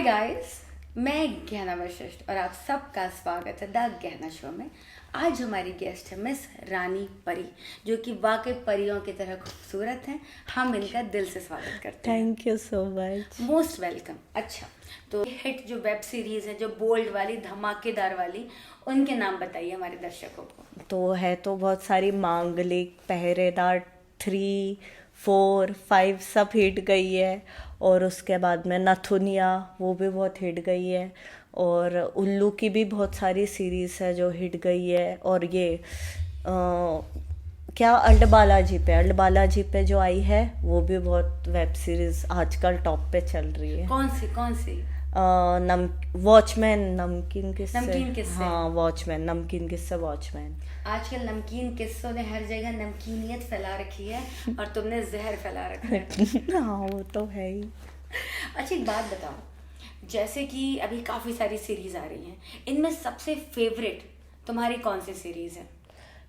Hi guys, मैं गहना वशिष्ठ और आप सबका स्वागत है द गहना शो में। आज हमारी गेस्ट है मिस रानी परी, जो कि वाकई परियों की तरह खूबसूरत हैं। हम इनका दिल से स्वागत करते हैं। Thank you so much. Most welcome. अच्छा, तो हिट जो वेब सीरीज है, जो बोल्ड वाली, धमाकेदार वाली, उनके नाम बताइए हमारे दर्शकों को। तो बहुत सारी मांगलिक, पहरेदार 3, 4, 5 सब हिट गई है। और उसके बाद में नथुनिया, वो भी बहुत हिट गई है। और उल्लू की भी बहुत सारी सीरीज है जो हिट गई है। और ये क्या अल्ड बालाजी पे जो आई है, वो भी बहुत वेब सीरीज आजकल टॉप पे चल रही है। कौन सी? वॉचमैन, नमकीन किस्से। हाँ, वॉचमैन, नमकीन किस्से, वॉचमैन। आजकल नमकीन किस्सों ने हर जगह नमकीनियत फैला रखी है और तुमने जहर फैला रखा है। हाँ, वो तो है ही। अच्छा, एक बात बताओ, जैसे कि अभी काफ़ी सारी सीरीज आ रही हैं, इनमें सबसे फेवरेट तुम्हारी कौन सी सीरीज है?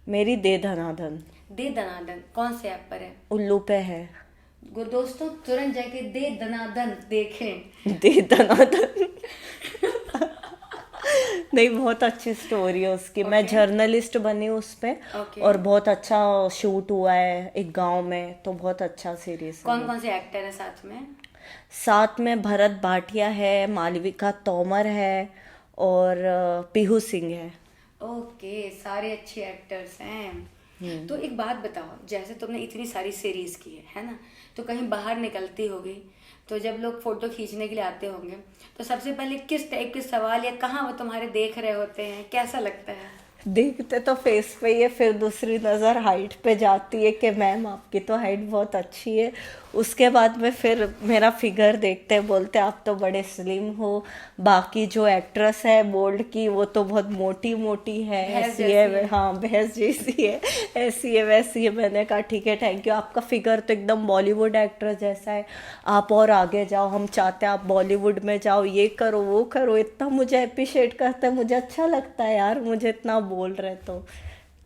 मेरी दे धनाधन। दे दनादन कौन से ऐप पर है? उल्लू पे है। दोस्तों, तुरंत जाके दे दनादन देखें। दे धनाधन। नहीं, बहुत अच्छी स्टोरी है उसकी। मैं जर्नलिस्ट बनी उस पे। और बहुत अच्छा शूट हुआ है एक गांव में, तो बहुत अच्छा सीरीज है। कौन से एक्टर है साथ में? साथ में भरत भाटिया है, मालविका तोमर है और पीहू सिंह है। ओके, सारे अच्छे एक्टर्स हैं। तो एक बात बताओ, जैसे तुमने इतनी सारी सीरीज की है ना, तो कहीं बाहर निकलती होगी, तो जब लोग फोटो खींचने के लिए आते होंगे, तो सबसे पहले किस टाइप के सवाल या कहाँ वो तुम्हारे देख रहे होते हैं, कैसा लगता है? देखते तो फेस पे ही है, फिर दूसरी नज़र हाइट पे जाती है कि मैम आपकी तो हाइट बहुत अच्छी है। उसके बाद में फिर मेरा फिगर देखते हैं, बोलते आप तो बड़े स्लिम हो। बाकी जो एक्ट्रेस है बोल्ड की, वो तो बहुत मोटी मोटी है, ऐसी है। हाँ, भैंस जैसी है, ऐसी है वैसी है। मैंने कहा ठीक है, थैंक यू। आपका फिगर तो एकदम बॉलीवुड एक्ट्रेस जैसा है, आप और आगे जाओ, हम चाहते हैं आप बॉलीवुड में जाओ, ये करो वो करो। इतना मुझे अप्रिशिएट करते हैं, मुझे अच्छा लगता है यार, मुझे इतना बोल रहे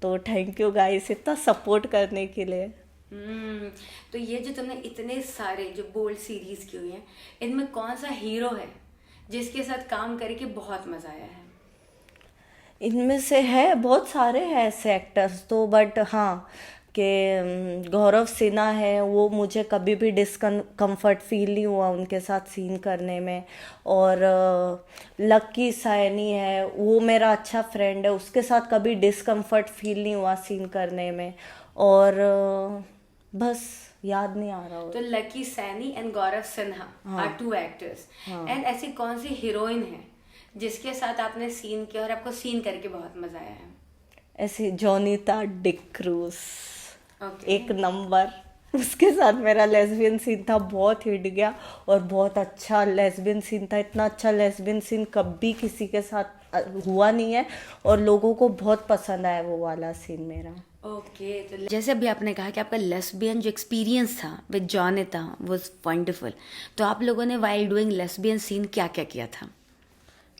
तो थैंक यू गाइस इतना सपोर्ट करने के लिए। तो ये जो तुमने इतने सारे जो बोल्ड सीरीज की हुई हैं, इनमें कौन सा हीरो है जिसके साथ काम करके बहुत मजा आया है? इनमें से है बहुत सारे हैं ऐसे एक्टर्स तो, बट हाँ कि गौरव सिन्हा है, वो मुझे कभी भी डिस्कम्फर्ट फील नहीं हुआ उनके साथ सीन करने में। और लक्की सैनी है, वो मेरा अच्छा फ्रेंड है, उसके साथ कभी डिस्कम्फर्ट फील नहीं हुआ सीन करने में। और बस याद नहीं आ रहा हो। तो Lucky Saini and Gaurav Sinha are 2 actors. And ऐसी कौन सी हीरोइन है जिसके साथ आपने सीन किया और आपको सीन करके बहुत मजा आया है? ऐसी जोनीता डिक्रूज, एक नंबर। उसके साथ मेरा लेस्बियन सीन था, बहुत हिट गया और बहुत अच्छा लेस्बियन सीन था। इतना अच्छा लेस्बियन सीन कभी किसी के साथ हुआ नहीं है और लोगों को बहुत पसंद आया वो वाला सीन मेरा। ओके, तो जैसे अभी आपने कहा कि आपका लेस्बियन जो एक्सपीरियंस था विद जोनिता वाज वंडरफुल, तो आप लोगों ने वाइल डूइंग लेस्बियन सीन क्या क्या किया था?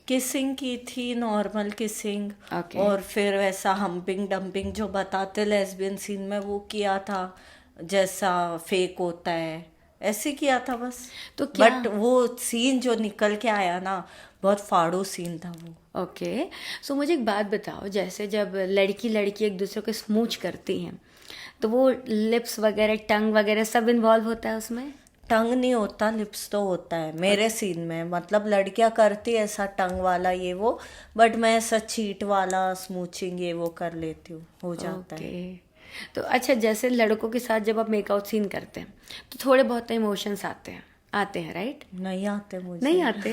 किसिंग की थी, नॉर्मल किसिंग। और फिर वैसा हम्पिंग डंपिंग जो बताते लेस्बियन सीन में, वो किया था जैसा फेक होता है, ऐसे किया था बस। तो क्या बट वो सीन जो निकल के आया ना, बहुत फाड़ू सीन था वो। ओके, सो मुझे एक बात बताओ, जैसे जब लड़की एक दूसरे को स्मूच करती हैं, तो वो लिप्स वगैरह, टंग वगैरह सब इन्वॉल्व होता है उसमें? टंग नहीं होता, लिप्स तो होता है मेरे सीन में। मतलब लड़कियां करती है ऐसा टंग वाला ये वो, बट मैं ऐसा चीट वाला स्मूचिंग ये वो कर लेती हूँ, हो जाता है। तो अच्छा, जैसे लड़कों के साथ जब आप मेकआउट सीन करते हैं, तो थोड़े बहुत इमोशंस आते हैं राइट? नहीं आते मुझे। नहीं आते?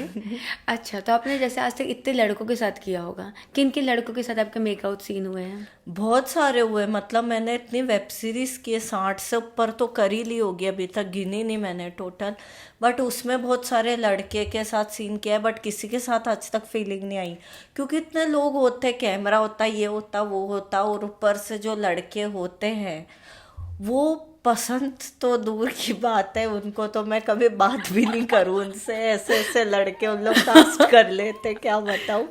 अच्छा, तो आपने जैसे आज तक इतने लड़कों के साथ किया होगा, किन किन लड़कों के साथ आपके मेकआउट सीन हुए हैं? बहुत सारे हुए। मतलब मैंने इतनी वेब सीरीज की 60 से ऊपर तो कर ही ली होगी, अभी तक गिनी नहीं मैंने टोटल। बट उसमें बहुत सारे लड़के के साथ सीन किया है, बट किसी के साथ आज तक फीलिंग नहीं आई, क्योंकि इतने लोग होते, कैमरा होता, ये होता वो होता, और ऊपर से जो लड़के होते हैं वो पसंद तो दूर की बात है, उनको तो मैं कभी बात भी नहीं करूँ उनसे। ऐसे ऐसे लड़के उन लोग कास्ट कर लेते, क्या बताऊँ।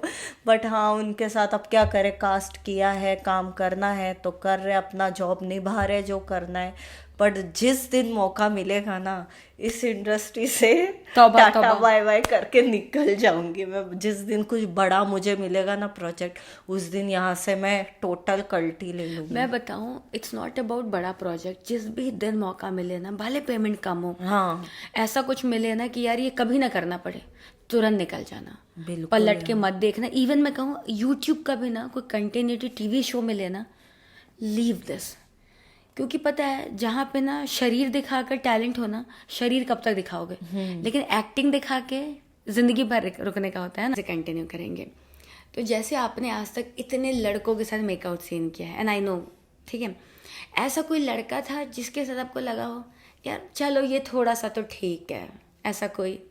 बट हाँ, उनके साथ अब क्या करें, कास्ट किया है, काम करना है तो कर रहे, अपना जॉब निभा रहे जो करना है। पर जिस दिन मौका मिलेगा ना इस इंडस्ट्री से तौबा, टाटा तौबा। बाय बाय करके निकल जाऊंगी मैं। जिस दिन कुछ बड़ा मुझे मिलेगा ना प्रोजेक्ट, उस दिन यहाँ से मैं टोटल कल्टी ले लूंगी। मैं बताऊं, इट्स नॉट अबाउट बड़ा प्रोजेक्ट, जिस भी दिन मौका मिले ना, भले पेमेंट कम हो, हाँ ऐसा कुछ मिले ना कि यार ये कभी ना करना पड़े, तुरंत निकल जाना, बिल्कुल पलट के मत देखना। इवन मैं कहूँ यूट्यूब का भी ना कोई कंटिन्यूटी टीवी शो मिले ना, लीव दिस। क्योंकि पता है जहाँ पे ना शरीर दिखाकर टैलेंट हो ना, शरीर कब तक दिखाओगे, लेकिन एक्टिंग दिखा के जिंदगी भर रुकने का होता है ना, कंटिन्यू करेंगे। तो जैसे आपने आज तक इतने लड़कों के साथ मेकआउट सीन किया है, एंड आई नो, ठीक है, ऐसा कोई लड़का था जिसके साथ आपको लगा हो यार चलो ये थोड़ा सा तो ठीक है, ऐसा कोई?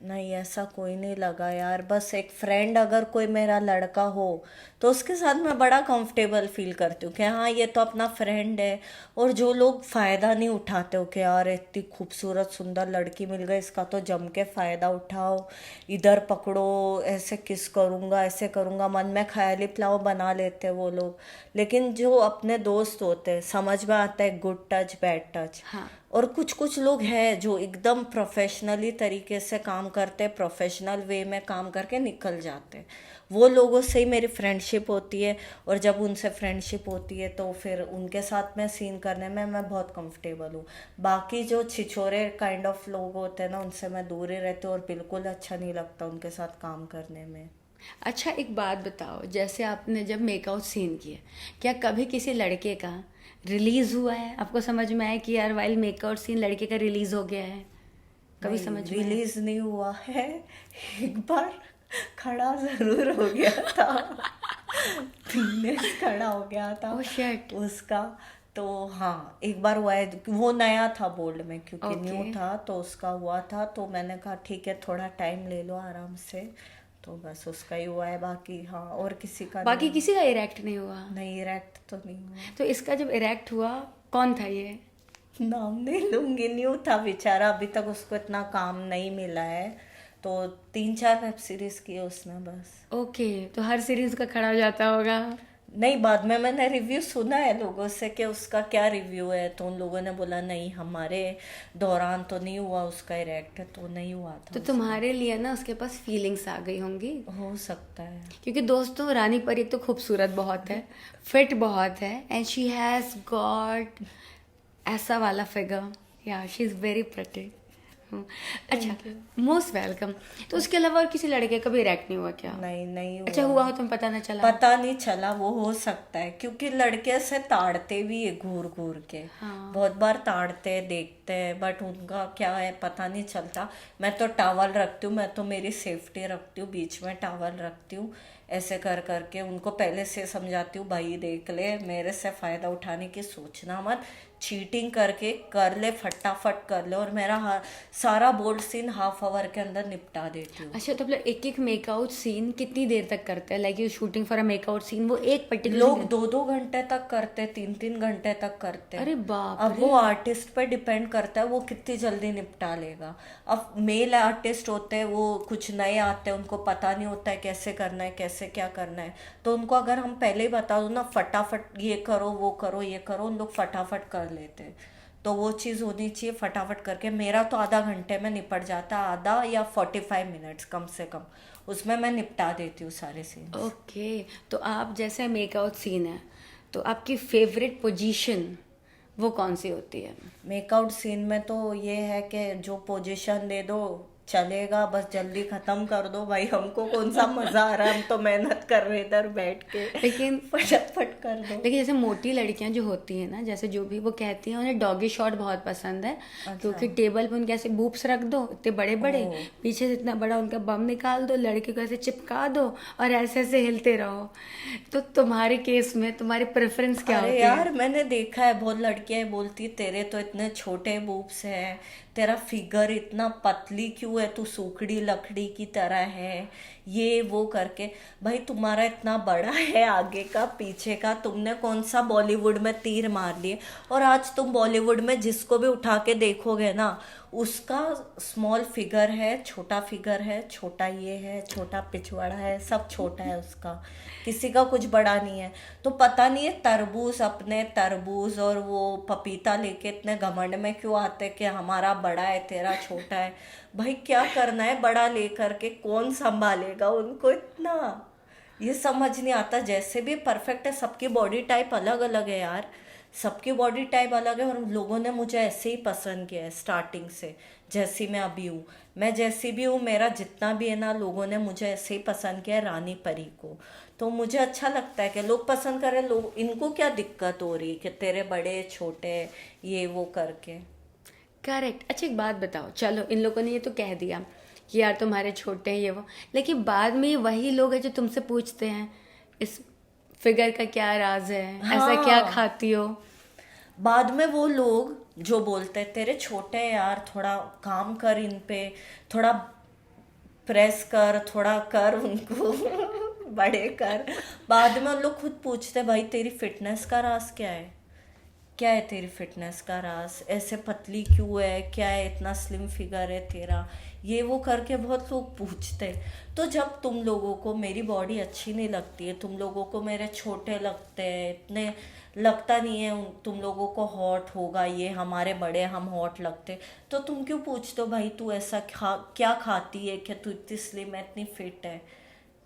नहीं, ऐसा कोई नहीं लगा यार। बस एक फ्रेंड अगर कोई मेरा लड़का हो तो उसके साथ मैं बड़ा कंफर्टेबल फील करती हूँ कि हाँ ये तो अपना फ्रेंड है। और जो लोग फ़ायदा नहीं उठाते हो कि यार इतनी खूबसूरत सुंदर लड़की मिल गई, इसका तो जम के फ़ायदा उठाओ, इधर पकड़ो, ऐसे किस करूँगा, ऐसे करूँगा, मन में ख्याली पुलाव बना लेते हैं वो लोग। लेकिन जो अपने दोस्त होते हैं समझ में आता है गुड टच बैड टच। हाँ। और कुछ कुछ लोग हैं जो एकदम प्रोफेशनली तरीके से काम करते हैं, प्रोफेशनल वे में काम करके निकल जाते हैं। वो लोगों से ही मेरी फ्रेंडशिप होती है। और जब उनसे फ्रेंडशिप होती है तो फिर उनके साथ में सीन करने में मैं बहुत कंफर्टेबल हूँ। बाकी जो छिछोरे काइंड ऑफ लोग होते हैं ना, उनसे मैं दूर ही रहती हूँ और बिल्कुल अच्छा नहीं लगता उनके साथ काम करने में। अच्छा एक बात बताओ, जैसे आपने जब मेकआउट सीन किया, क्या कभी किसी लड़के का रिलीज हुआ है, आपको समझ में आया कि यार वाइल मेकआउट सीन लड़के का रिलीज हो गया है? कभी नहीं, समझ में आया? रिलीज नहीं हुआ है। एक बार खड़ा जरूर हो गया था। पीनेस खड़ा हो गया था ओह शिट। उसका। तो हाँ एक बार हुआ है, वो नया था बोल्ड में क्योंकि Okay. न्यू था, तो उसका हुआ था। तो मैंने कहा ठीक है थोड़ा टाइम ले लो आराम से, तो बस उसका ही हुआ है। बाकी हाँ और किसी का बाकी किसी का इरेक्ट नहीं हुआ? नहीं, इरेक्ट तो नहीं हुआ। तो इसका जब इरेक्ट हुआ कौन था ये? नाम नहीं लूंगी, न्यू था बेचारा, अभी तक उसको इतना काम नहीं मिला है। तो 3-4 वेब सीरीज किए उसने बस। ओके, तो हर सीरीज का खड़ा हो जाता होगा। नहीं, बाद में मैंने रिव्यू सुना है लोगों से कि उसका क्या रिव्यू है, तो उन लोगों ने बोला नहीं हमारे दौरान तो नहीं हुआ उसका इरेक्ट, तो नहीं हुआ था। तो तुम्हारे लिए ना उसके पास फीलिंग्स आ गई होंगी। हो सकता है। क्योंकि दोस्तों रानी परी तो खूबसूरत बहुत है, फिट बहुत है, एंड शी हैज गॉट ऐसा वाला फिगर, या शी इज वेरी प्रिटी। अच्छा, मोस्ट वेलकम। तो उसके अलावा और किसी लड़के का भी इरेक्ट नहीं हुआ क्या? नहीं नहीं अच्छा हुआ हो, तुम्हें पता ना चला? पता नहीं चला, वो हो सकता है क्योंकि लड़के से ताड़ते भी है घूर घूर के। हाँ। बहुत बार ताड़ते हैं, देखते हैं, बट उनका क्या है पता नहीं चलता। मैं तो टावल रखती हूँ, मैं तो मेरी सेफ्टी रखती हूँ, बीच में टावल रखती हूँ, ऐसे कर करके उनको पहले से समझाती हूँ भाई देख ले, मेरे से फ़ायदा उठाने की सोचना मत, चीटिंग करके कर ले, फटाफट कर ले, और मेरा सारा बोल्ड सीन हाफ आवर के अंदर निपटा देती हूँ। अच्छा, तो मतलब एक एक मेकआउट सीन कितनी देर तक करते हैं? Like you shooting for a make out scene, वो एक पर्टिकुलर लोग 2-2 घंटे तक करते, 3-3 घंटे तक करते। अरे बाप अब वो आर्टिस्ट पे डिपेंड करता है वो कितनी जल्दी निपटा लेगा। अब मेल आर्टिस्ट होते हैं, वो कुछ नए आते हैं, उनको पता नहीं होता है कैसे करना है, कैसे क्या करना है, तो उनको अगर हम पहले ही बता दो ना फटाफट ये करो वो करो ये करो, उन लोग फटाफट कर लेते हैं। तो वो चीज़ होनी चाहिए फटाफट करके। मेरा तो आधा घंटे में निपट जाता, आधा या 45 मिनट्स कम से कम, उसमें मैं निपटा देती हूँ सारे सीन। ओके, तो आप जैसे मेकआउट सीन है, तो आपकी फेवरेट पोजीशन वो कौन सी होती है? मेकआउट सीन में तो ये है कि जो पोजीशन दे दो चलेगा, बस जल्दी खत्म कर दो भाई, हमको कौन सा मजा आ रहा है, हम तो मेहनत कर रहे इधर बैठ के, लेकिन फटाफट कर दो। लेकिन जैसे मोटी लड़कियां जो होती हैं ना, जैसे जो भी, वो कहती हैं उन्हें डॉगी शॉट बहुत पसंद है। क्योंकि टेबल पे उनके ऐसे बूप्स रख दो इतने बड़े बड़े, पीछे से इतना बड़ा उनका बम निकाल दो, लड़के को ऐसे चिपका दो और ऐसे ऐसे हिलते रहो। तो तुम्हारे केस में तुम्हारी प्रेफरेंस क्या होती अरे है? यार मैंने देखा है बहुत लड़कियां बोलती तेरे तो इतने छोटे बूब्स हैं, तेरा फिगर इतना पतली क्यों है, तू सूखड़ी लकड़ी की तरह है, ये वो करके। भाई तुम्हारा इतना बड़ा है आगे का पीछे का, तुमने कौन सा बॉलीवुड में तीर मार लिए। और आज तुम बॉलीवुड में जिसको भी उठा के देखोगे ना, उसका स्मॉल फिगर है, छोटा फिगर है, छोटा ये है, छोटा पिछवाड़ा है, सब छोटा है उसका, किसी का कुछ बड़ा नहीं है। तो पता नहीं है तरबूज, अपने तरबूज और वो पपीता लेके इतने घमंड में क्यों आते कि हमारा बड़ा है तेरा छोटा है। भाई क्या करना है बड़ा लेकर के, कौन संभालेगा उनको इतना, ये समझ नहीं आता। जैसे भी परफेक्ट है, सबकी बॉडी टाइप अलग अलग है यार, सबकी बॉडी टाइप अलग है। और लोगों ने मुझे ऐसे ही पसंद किया है स्टार्टिंग से, जैसी मैं अभी हूँ। मैं जैसी भी हूँ, मेरा जितना भी है ना, लोगों ने मुझे ऐसे ही पसंद किया है, रानी परी को। तो मुझे अच्छा लगता है कि लोग पसंद करें। लोग, इनको क्या दिक्कत हो रही कि तेरे बड़े छोटे ये वो करके। करेक्ट। अच्छा एक बात बताओ, चलो इन लोगों ने ये तो कह दिया कि यार तुम्हारे छोटे हैं ये वो, लेकिन बाद में वही लोग हैं जो तुमसे पूछते हैं इस फिगर का क्या राज है, ऐसा क्या हाँ, खाती हो। बाद में वो लोग जो बोलते हैं तेरे छोटे हैं यार, थोड़ा काम कर इन पे, थोड़ा प्रेस कर, थोड़ा कर उनको बड़े कर। बाद में उन लोग खुद पूछते भाई तेरी फिटनेस का राज क्या है, क्या है तेरी फिटनेस का राज, ऐसे पतली क्यों है, क्या है, इतना स्लिम फिगर है तेरा, ये वो करके बहुत लोग पूछते। तो जब तुम लोगों को मेरी बॉडी अच्छी नहीं लगती है, तुम लोगों को मेरे छोटे लगते हैं, इतने लगता नहीं है तुम लोगों को हॉट होगा ये, हमारे बड़े हम हॉट लगते, तो तुम क्यों पूछते हो भाई तू ऐसा क्या खाती है कि तू इतनी स्लिम है, इतनी फिट है।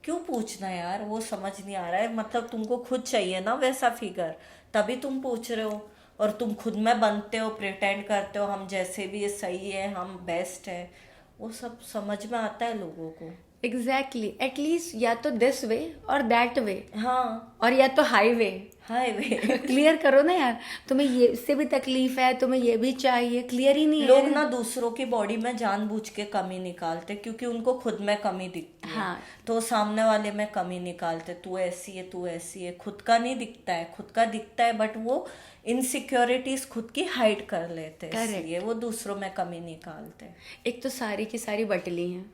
क्यों पूछना यार, वो समझ नहीं आ रहा है। मतलब तुमको खुद चाहिए ना वैसा फिगर, तभी तुम पूछ रहे हो। और तुम खुद में बनते हो, प्रिटेंड करते हो हम जैसे भी ये सही है, हम बेस्ट है। वो सब समझ में आता है लोगों को। एग्जैक्टली, एटलीस्ट या तो दिस वे और दैट वे, हाँ, और या तो हाईवे। हाईवे क्लियर करो ना यार, तुम्हें ये इससे भी तकलीफ है, तुम्हें ये भी चाहिए, क्लियर ही नहीं है। लोग ना दूसरों की बॉडी में जानबूझ के कमी निकालते, क्योंकि उनको खुद में कमी दिखती है। हाँ, तो सामने वाले में कमी निकालते, तू ऐसी है, तू ऐसी है। खुद का नहीं दिखता है, खुद का दिखता है, बट वो इनसिक्योरिटीज खुद की हाइड कर लेते हैं, Correct. इसलिए वो दूसरों में कमी निकालते हैं। एक तो सारी की सारी बटली हैं,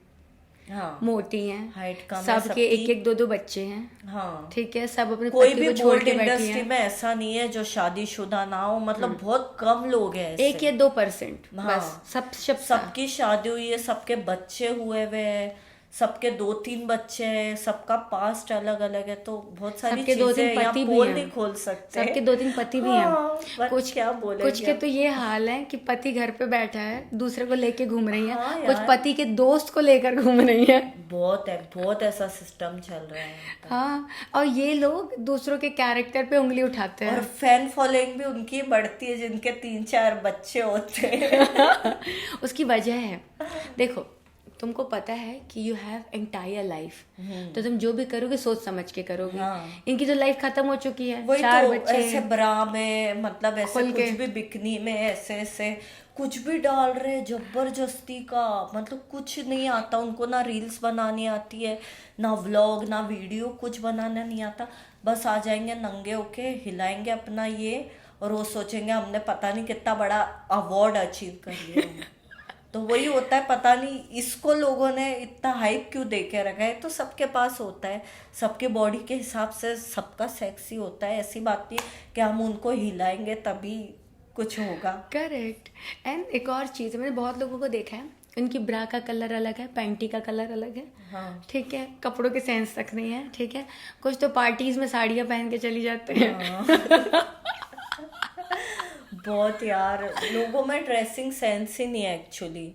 हाँ, मोटी हैं, हाइट कम है सबके सबकी। एक एक दो दो बच्चे हैं। हाँ, ठीक है, सब अपने कोई पति भी को छोड़ बोल्ड के बैठी इंडस्ट्री हैं। में ऐसा नहीं है जो शादीशुदा ना हो, मतलब बहुत कम लोग हैं ऐसे। 1 या 2%, हाँ, बस। सब सबकी शादी हुई है, सबके बच्चे हुए हुए हैं, सबके 2-3 बच्चे हैं, सबका पास्ट अलग अलग है। तो बहुत सारी सबके चीजें 2-3 हैं, यहाँ पति भी पोल हैं, नहीं खोल सकते। सबके 2-3 पति भी हाँ, हैं। but कुछ क्या बोलेंगे कुछ के अब? तो ये हाल है कि पति घर पे बैठा है, दूसरे को लेके घूम रही है। हाँ कुछ यार, पति के दोस्त को लेकर घूम रही है। बहुत है, बहुत ऐसा सिस्टम चल रहा है। हाँ, और ये लोग दूसरों के कैरेक्टर पे उंगली उठाते और हैं। फैन फॉलोइंग भी उनकी बढ़ती है जिनके 3-4 बच्चे होते हैं। उसकी वजह है, देखो तुमको पता है कि यू हैव एंटायर लाइफ, तो तुम जो भी करोगे सोच समझ के करोगे। हाँ, इनकी तो लाइफ खत्म हो चुकी है, वही 4 तो, बच्चे ऐसे ब्रा में, मतलब ऐसे खोल कुछ के। भी बिकनी में ऐसे ऐसे कुछ भी डाल रहे जबरदस्ती का। मतलब कुछ नहीं आता उनको, ना रील्स बनानी आती है, ना व्लॉग, ना वीडियो, कुछ बनाना नहीं आता। बस आ जाएंगे नंगे होके, हिलाएंगे अपना ये, और वो सोचेंगे हमने पता नहीं कितना बड़ा अवार्ड अचीव कर लिया। तो वही होता है, पता नहीं इसको लोगों ने इतना हाइप क्यों दे के रखा है। तो सबके पास होता है, सबके बॉडी के हिसाब से सबका सेक्सी होता है। ऐसी बात नहीं कि हम उनको हिलाएंगे तभी कुछ होगा। करेक्ट। एंड एक और चीज़, मैंने बहुत लोगों को देखा है, उनकी ब्रा का कलर अलग है, पैंटी का कलर अलग है। हाँ, ठीक है, कपड़ों के सेंस तक नहीं है। ठीक है, कुछ तो पार्टीज में साड़ियाँ पहन के चली जाते हैं। हाँ। बहुत यार, लोगों में ड्रेसिंग सेंस ही नहीं है एक्चुअली।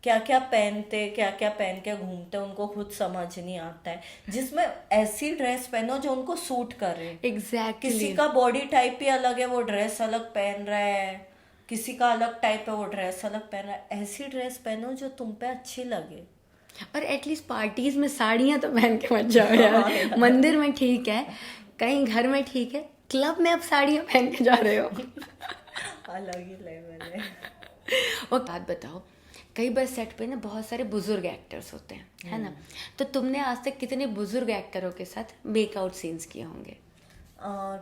क्या क्या पहनते, क्या क्या पहन के घूमते, उनको खुद समझ नहीं आता है। जिसमें ऐसी ड्रेस पहनो जो उनको सूट करे। एग्जैक्टली। किसी का बॉडी टाइप ही अलग है, वो ड्रेस अलग पहन रहा है, किसी का अलग टाइप है, वो ड्रेस अलग पहन रहा है। ऐसी ड्रेस पहनो जो तुम पे अच्छी लगे। और एटलीस्ट पार्टीज में साड़ियाँ तो पहन के मत जाओ यार। मंदिर में ठीक है, कहीं घर में ठीक है, क्लब में अब साड़ियाँ पहन के जा रहे हो। अलग ही लेवल है। और बात बताओ, कई बार सेट पे ना बहुत सारे बुजुर्ग एक्टर्स होते हैं, है ना, तो तुमने आज तक कितने बुजुर्ग एक्टरों के साथ मेकआउट सीन्स किए होंगे?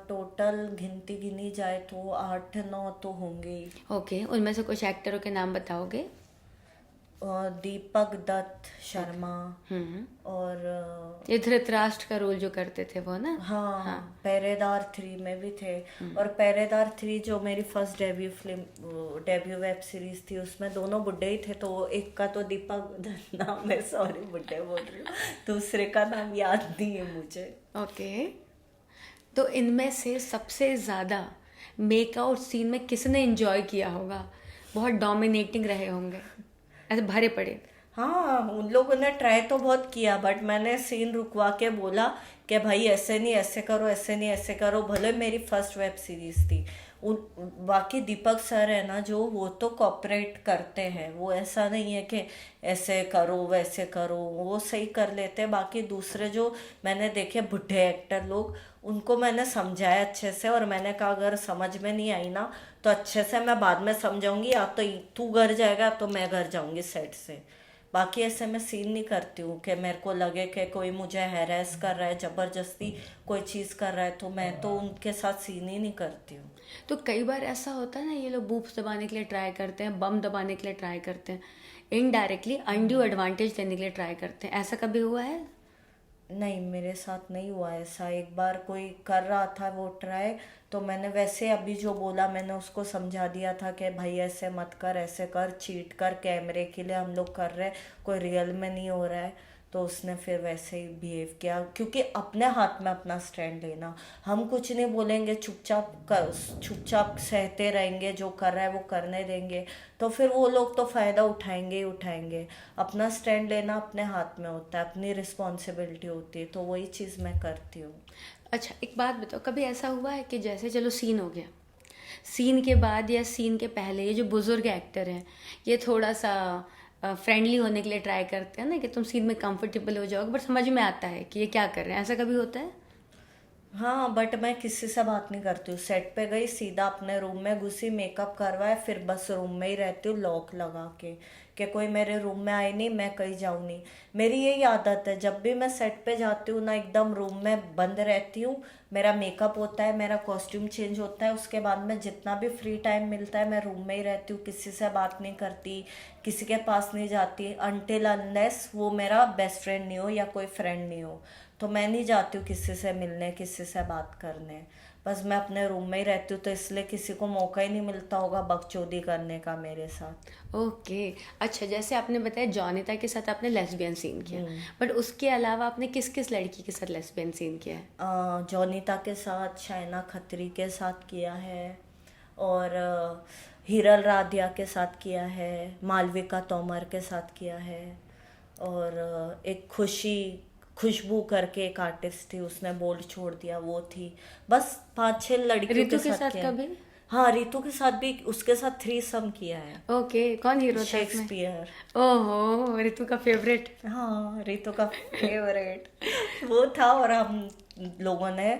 टोटल गिनती गिनी जाए तो 8-9 तो होंगे ही। ओके, उनमें से कुछ एक्टरों के नाम बताओगे? दीपक दत्त शर्मा हम्म। और ये धृतराष्ट्र का रोल जो करते थे वो ना। हाँ पहरेदार 3 में भी थे। और पहरेदार 3 जो मेरी फर्स्ट डेब्यू वेब सीरीज थी, उसमें दोनों बुड्ढे ही थे। तो एक का तो दीपक दत्त नाम है, सॉरी बुड्ढे बोल रही हूँ, दूसरे का नाम याद नहीं है मुझे। ओके। तो इनमें से सबसे ज़्यादा मेकआउट सीन में किसने एंजॉय किया होगा? बहुत डोमिनेटिंग रहे होंगे, ऐसे भरे पड़े। हाँ उन लोगों ने ट्राई तो बहुत किया, बट मैंने सीन रुकवा के बोला कि भाई ऐसे नहीं ऐसे करो, ऐसे नहीं ऐसे करो। भले मेरी फर्स्ट वेब सीरीज थी। उन बाकी दीपक सर है ना जो, वो तो कॉपरेट करते हैं, वो ऐसा नहीं है कि ऐसे करो वैसे करो, वो सही कर लेते हैं। बाकी दूसरे जो मैंने देखे बुढ़े एक्टर लोग, उनको मैंने समझाया अच्छे से, और मैंने कहा अगर समझ में नहीं आई ना तो अच्छे से मैं बाद में समझाऊंगी, या तो तू घर जाएगा तो मैं घर जाऊंगी सेट से। बाकी ऐसे मैं सीन नहीं करती हूँ कि मेरे को लगे कि कोई मुझे हैरेस कर रहा है, जबरदस्ती कोई चीज़ कर रहा है, तो मैं तो उनके साथ सीन ही नहीं करती हूँ। तो कई बार ऐसा होता है ना, ये लोग बूब्स दबाने के लिए ट्राई करते हैं, बम दबाने के लिए ट्राई करते हैं, इनडायरेक्टली अनड्यू एडवांटेज देने के लिए ट्राई करते हैं। ऐसा कभी हुआ है? नहीं मेरे साथ नहीं हुआ ऐसा। एक बार कोई कर रहा था वो ट्राई, तो मैंने वैसे अभी जो बोला मैंने उसको समझा दिया था कि भाई ऐसे मत कर, ऐसे कर, चीट कर, कैमरे के लिए हम लोग कर रहे हैं, कोई रियल में नहीं हो रहा है। तो उसने फिर वैसे ही बिहेव किया, क्योंकि अपने हाथ में अपना स्टैंड लेना। हम कुछ नहीं बोलेंगे, चुपचाप सहते रहेंगे, जो कर रहा है वो करने देंगे, तो फिर वो लोग तो फ़ायदा उठाएंगे ही उठाएंगे। अपना स्टैंड लेना अपने हाथ में होता है, अपनी रिस्पॉन्सिबिलिटी होती है, तो वही चीज़ मैं करती हूँ। अच्छा एक बात बताओ, कभी ऐसा हुआ है कि जैसे चलो सीन हो गया, सीन के बाद या सीन के पहले ये जो बुजुर्ग एक्टर हैं ये थोड़ा सा फ्रेंडली होने के लिए ट्राई करते हैं ना, कि तुम सीन में कंफर्टेबल हो जाओगे, बट समझ में आता है कि ये क्या कर रहे हैं, ऐसा कभी होता है? हाँ बट मैं किसी से बात नहीं करती हूँ। सेट पे गई, सीधा अपने रूम में घुसी, मेकअप करवाया, फिर बस रूम में ही रहती हूँ लॉक लगा के, कि कोई मेरे रूम में आए नहीं, मैं कहीं जाऊँ नहीं। मेरी यही आदत है, जब भी मैं सेट पे जाती हूँ ना एकदम रूम में बंद रहती हूँ। मेरा मेकअप होता है, मेरा कॉस्ट्यूम चेंज होता है, उसके बाद में जितना भी फ्री टाइम मिलता है मैं रूम में ही रहती हूँ, किसी से बात नहीं करती, किसी के पास नहीं जाती, अनटिल अनलेस वो मेरा बेस्ट फ्रेंड नहीं हो या कोई फ्रेंड नहीं हो, तो मैं नहीं जाती हूँ किसी से मिलने, किसी से बात करने। बस मैं अपने रूम में ही रहती हूँ, तो इसलिए किसी को मौका ही नहीं मिलता होगा बकचोदी करने का मेरे साथ। ओके। अच्छा जैसे आपने बताया जॉनिता के साथ आपने लेस्बियन सीन किया, बट उसके अलावा आपने किस किस लड़की के साथ लेस्बियन सीन किया है? जॉनिता के साथ, शाइना खत्री के साथ किया है, और हिरल राधिया के साथ किया है, मालविका तोमर के साथ किया है, और एक खुशबू करके एक आर्टिस्ट थी, उसने बोल्ड छोड़ दिया, वो थी। बस 5-6 लड़कियों रितु के के साथ साथ किया है। कभी? हाँ रितु के साथ भी, उसके साथ 3 सम किया है। ओके, कौन हीरो था इसमें? शेक्सपियर। ओहो, रितु का फेवरेट। हाँ रितु का फेवरेट वो था, और हम लोगों ने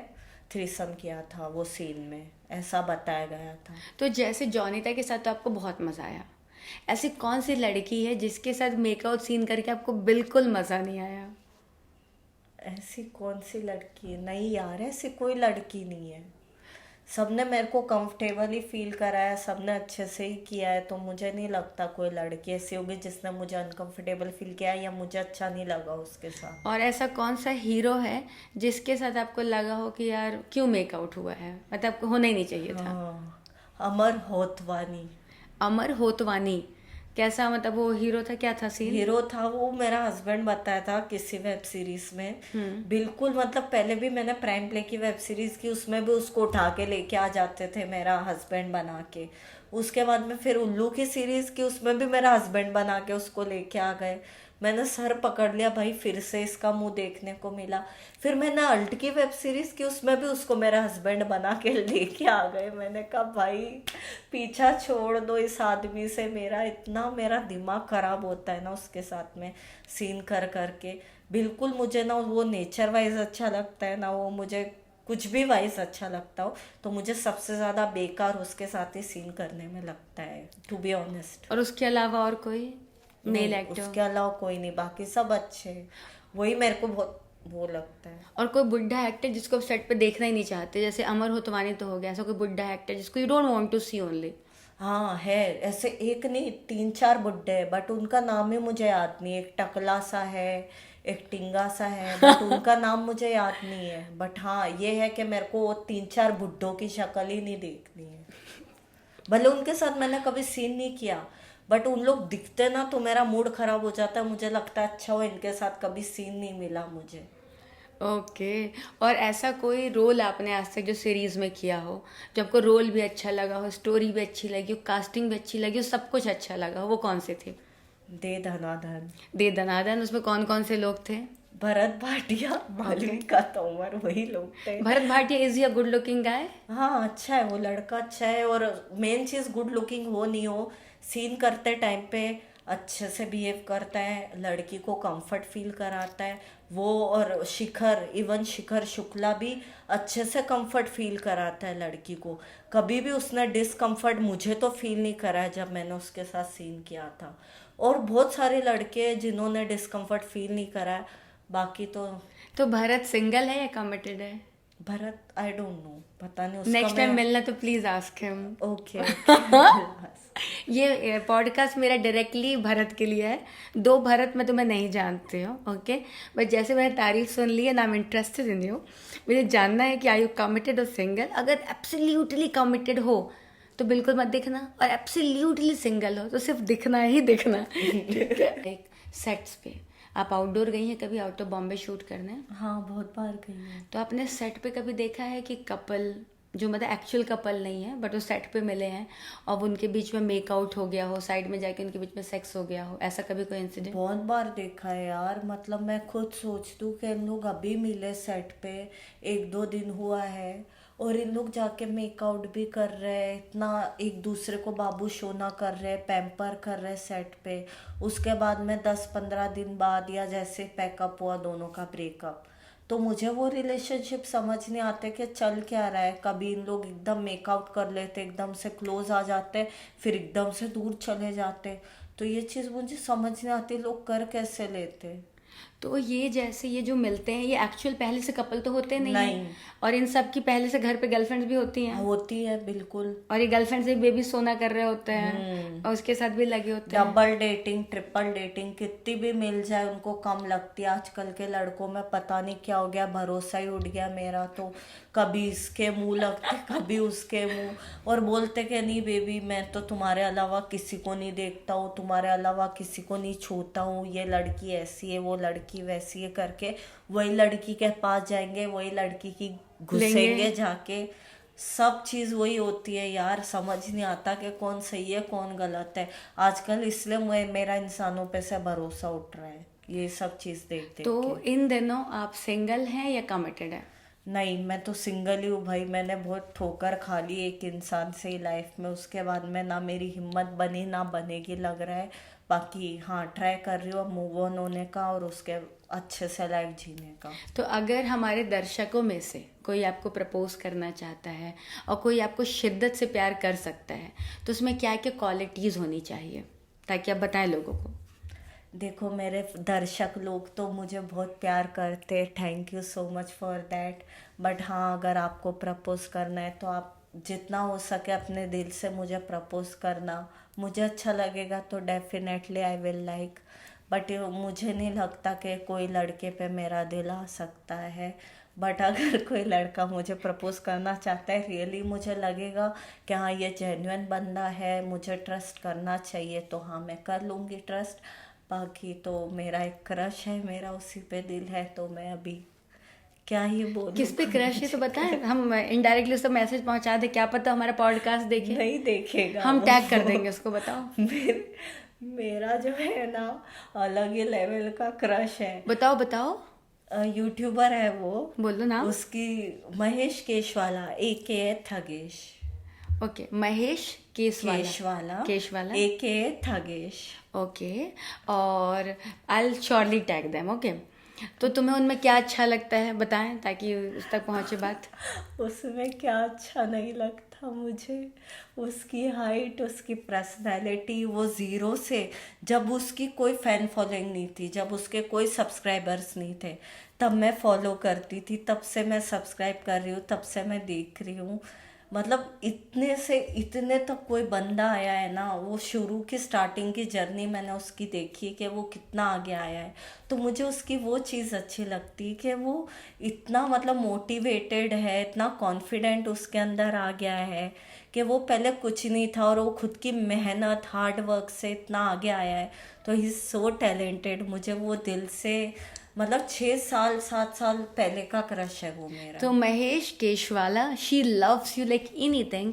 3 सम किया था वो सीन में, ऐसा बताया गया था। तो जैसे जॉनिता के साथ तो आपको बहुत मजा आया, ऐसी कौन सी लड़की है जिसके साथ मेकआउट सीन करके आपको बिल्कुल मजा नहीं आया? ऐसी कौन सी लड़की है? नहीं यार ऐसी कोई लड़की नहीं है। सबने मेरे को कंफर्टेबली फील कराया, सबने अच्छे से ही किया है, तो मुझे नहीं लगता कोई लड़की ऐसी होगी जिसने मुझे अनकंफर्टेबल फील किया या मुझे अच्छा नहीं लगा उसके साथ। और ऐसा कौन सा हीरो है जिसके साथ आपको लगा हो कि यार क्यों मेकआउट हुआ है, मतलब होना ही नहीं चाहिए था? हाँ अमर होतवानी। अमर होतवानी कैसा, मतलब वो हीरो था, क्या था सीन? हीरो था वो मेरा हस्बैंड बताया था किसी वेब सीरीज में। बिल्कुल मतलब पहले भी मैंने प्राइम प्ले की वेब सीरीज की, उसमें भी उसको उठा के लेके आ जाते थे मेरा हस्बैंड बना के। उसके बाद में फिर उल्लू की सीरीज की, उसमें भी मेरा हस्बैंड बना के उसको लेके आ गए। मैंने सर पकड़ लिया भाई, फिर से इसका मुंह देखने को मिला। फिर मैंने अल्ट की वेब सीरीज की, उसमें भी उसको मेरा हस्बैंड बना के लेके आ गए। मैंने कहा भाई पीछा छोड़ दो इस आदमी से, मेरा दिमाग खराब होता है ना उसके साथ में सीन कर करके। बिल्कुल मुझे ना वो नेचर वाइज अच्छा लगता है ना वो मुझे कुछ भी वाइज अच्छा लगता हो, तो मुझे सबसे ज़्यादा बेकार उसके साथ ही सीन करने में लगता है, टू बी ऑनेस्ट। और उसके अलावा और कोई मेल एक्टर? उसके अलावा कोई नहीं, बाकी सब अच्छे। वही मेरे को बहुत वो लगता है। और कोई बुढ़ा एक्टर जिसको आप सेट पे देखना ही नहीं चाहते, जैसे अमर होतवानी तो हो गया, ऐसा कोई बुढ़ा एक्टर जिसको you don't want to see only? हाँ है, ऐसे एक नहीं 3-4 बुड्ढे हैं, बट उनका नाम ही मुझे याद नहीं है। एक टकला सा है, एक टिंगा सा है, बट उनका नाम मुझे याद नहीं है। बट हाँ ये है कि मेरे को वो 3-4 बुड्ढों की शक्ल ही नहीं देखनी है। भले उनके साथ मैंने कभी सीन नहीं किया, बट उन लोग दिखते ना तो मेरा मूड खराब हो जाता है। मुझे लगता है अच्छा हो इनके साथ कभी सीन नहीं मिला मुझे। ओके। और ऐसा कोई रोल आपने आज तक जो सीरीज में किया हो, जो आपको रोल भी अच्छा लगा हो, स्टोरी भी अच्छी लगी हो, कास्टिंग भी अच्छी लगी हो, सब कुछ अच्छा लगा हो, वो कौन से थे? दे धनाधन। दे दनादन, उसमें कौन कौन से लोग थे? भरत भाटिया, मालविका तोमर, वही लोग थे। Bharat Bhatia is he a good looking guy? हाँ अच्छा है, वो लड़का अच्छा है। और मेन चीज गुड लुकिंग हो नहीं हो, सीन करते टाइम पे अच्छे से बिहेव करता है, लड़की को कंफर्ट फील कराता है वो। और शिखर, इवन शिखर शुक्ला भी अच्छे से कंफर्ट फील कराता है लड़की को। कभी भी उसने डिसकंफर्ट मुझे तो फील नहीं करा है जब मैंने उसके साथ सीन किया था। और बहुत सारे लड़के हैं जिन्होंने डिसकंफर्ट फील नहीं करा है। बाकी तो भरत सिंगल है या कमिटेड है? भरत आई डोंट नो, पता नहीं उसका। नेक्स्ट टाइम मिलना तो प्लीज आस्क हिम। ओके ये पॉडकास्ट मेरा डायरेक्टली भरत के लिए है। दो भरत मैं तुम्हें नहीं जानती हूँ, ओके, बट जैसे मैंने तारीफ सुन ली है ना, I am interested in you. मुझे जानना है कि आर यू कमिटेड और सिंगल। अगर एब्सोल्युटली कमिटेड हो तो बिल्कुल मत दिखना, और एब्सोल्युटली सिंगल हो तो सिर्फ दिखना ही दिखना, ठीक है? एक सेट्स पे आप आउटडोर गई हैं कभी, आउट ऑफ बॉम्बे शूट करने? हाँ बहुत बार गई हूँ। तो आपने सेट पे कभी देखा है कि कपल जो मतलब एक्चुअल कपल नहीं है बट वो सेट पे मिले हैं और उनके बीच में मेकआउट हो गया हो, साइड में जाके उनके बीच में सेक्स हो गया हो, ऐसा कभी कोई इंसिडेंट? बहुत बार देखा है यार। मतलब मैं खुद सोचती हूँ कि इन लोग अभी मिले सेट पे, 1-2 दिन हुआ है और इन लोग जाके मेकआउट भी कर रहे हैं, इतना एक दूसरे को बाबू शोना कर रहे हैं, पैम्पर कर रहे हैं सेट पे। उसके बाद में 10-15 दिन बाद या जैसे पैकअप हुआ दोनों का ब्रेकअप, तो मुझे वो रिलेशनशिप समझ नहीं आते कि चल क्या रहा है। कभी इन लोग एकदम मेकआउट कर लेते, एकदम से क्लोज आ जाते, फिर एकदम से दूर चले जाते। तो ये चीज़ मुझे समझ नहीं आती, लोग कर कैसे लेते। तो ये जैसे ये जो मिलते हैं ये एक्चुअल पहले से कपल तो होते नहीं नहीं। हैं, और इन सब की पहले से घर पे गर्लफ्रेंड्स भी होती हैं, होती है बिल्कुल। और ये गर्लफ्रेंड से बेबी सोना कर रहे होते हैं और उसके साथ भी लगे होते हैं। डबल डेटिंग, ट्रिपल डेटिंग, कितनी भी मिल जाए उनको कम लगती है। आजकल के लड़कों में पता नहीं क्या हो गया, भरोसा ही उठ गया मेरा तो। कभी इसके मुंह लगते, कभी उसके मुंह, और बोलते कि नहीं बेबी मैं तो तुम्हारे अलावा किसी को नहीं देखता हूँ, तुम्हारे अलावा किसी को नहीं छूता हूँ, ये लड़की ऐसी है, वो लड़की वैसी है करके वही लड़की के पास जाएंगे, वही लड़की की घुसेंगे जाके। सब चीज़ वही होती है यार। समझ नहीं आता कि कौन सही है कौन गलत है आजकल। इसलिए मेरा इंसानों पे से भरोसा उठ रहा है ये सब चीज़ देख देख तो के। इन दिनों आप सिंगल हैं या कमिटेड है? नहीं मैं तो सिंगल ही हूँ भाई। मैंने बहुत ठोकर खा ली एक इंसान से ही लाइफ में, उसके बाद में ना मेरी हिम्मत बनी ना बनेगी लग रहा है। बाकी हाँ ट्राई कर रही हूँ मूव ऑन होने का और उसके अच्छे से लाइफ जीने का। तो अगर हमारे दर्शकों में से कोई आपको प्रपोज करना चाहता है और कोई आपको शिद्दत से प्यार कर सकता है तो उसमें क्या क्या क्वालिटीज़ होनी चाहिए, ताकि आप बताएं लोगों को? देखो मेरे दर्शक लोग तो मुझे बहुत प्यार करते, thank you so much for that. But हाँ अगर आपको प्रपोज करना है तो आप जितना हो सके अपने दिल से मुझे प्रपोज करना। मुझे अच्छा लगेगा तो definitely I will like. But मुझे नहीं लगता कि कोई लड़के पे मेरा दिल आ सकता है। बट अगर कोई लड़का मुझे प्रपोज करना चाहता है, रियली मुझे लगेगा कि हाँ ये जेन्युइन बंदा है, मुझे ट्रस्ट करना चाहिए, तो हाँ मैं कर लूँगी ट्रस्ट। बाकी तो मेरा एक क्रश है, मेरा उसी पे दिल है, तो मैं अभी क्या ही बोलूं। किस पे क्रश है तो बताएं, हम इनडायरेक्टली उसको मैसेज पहुंचा दे, क्या पता हमारा पॉडकास्ट देखे। नहीं देखेगा हम वो। टैग कर देंगे उसको, बताओ। मेरा जो है ना अलग ही लेवल का क्रश है। बताओ बताओ। यूट्यूबर है वो, बोलो ना। उसकी Mahesh Keshwala AKA Thagesh. Okay, Mahesh Keshwala. Keshwala AKA Thagesh. Okay, और I surely tag them. Okay, तो तुम्हें उनमें क्या अच्छा लगता है बताएं ताकि उस तक पहुंचे बात। उसमें क्या अच्छा नहीं लगता मुझे, उसकी हाइट, उसकी पर्सनैलिटी। वो ज़ीरो से, जब उसकी कोई फ़ैन फॉलोइंग नहीं थी, जब उसके कोई सब्सक्राइबर्स नहीं थे, तब मैं फॉलो करती थी, तब से मैं सब्सक्राइब कर रही हूँ, तब से मैं देख रही हूँ। मतलब इतने से इतने तक कोई बंदा आया है ना, वो शुरू की स्टार्टिंग की जर्नी मैंने उसकी देखी है कि वो कितना आगे आया है। तो मुझे उसकी वो चीज़ अच्छी लगती है कि वो इतना मतलब मोटिवेटेड है, इतना कॉन्फिडेंट उसके अंदर आ गया है कि वो पहले कुछ नहीं था और वो खुद की मेहनत हार्ड वर्क से इतना आगे आया है। तो ही इज़ सो टैलेंटेड। मुझे वो दिल से मतलब 6 साल 7 साल पहले का क्रश है वो मेरा। तो Mahesh Keshwala, she loves you like anything.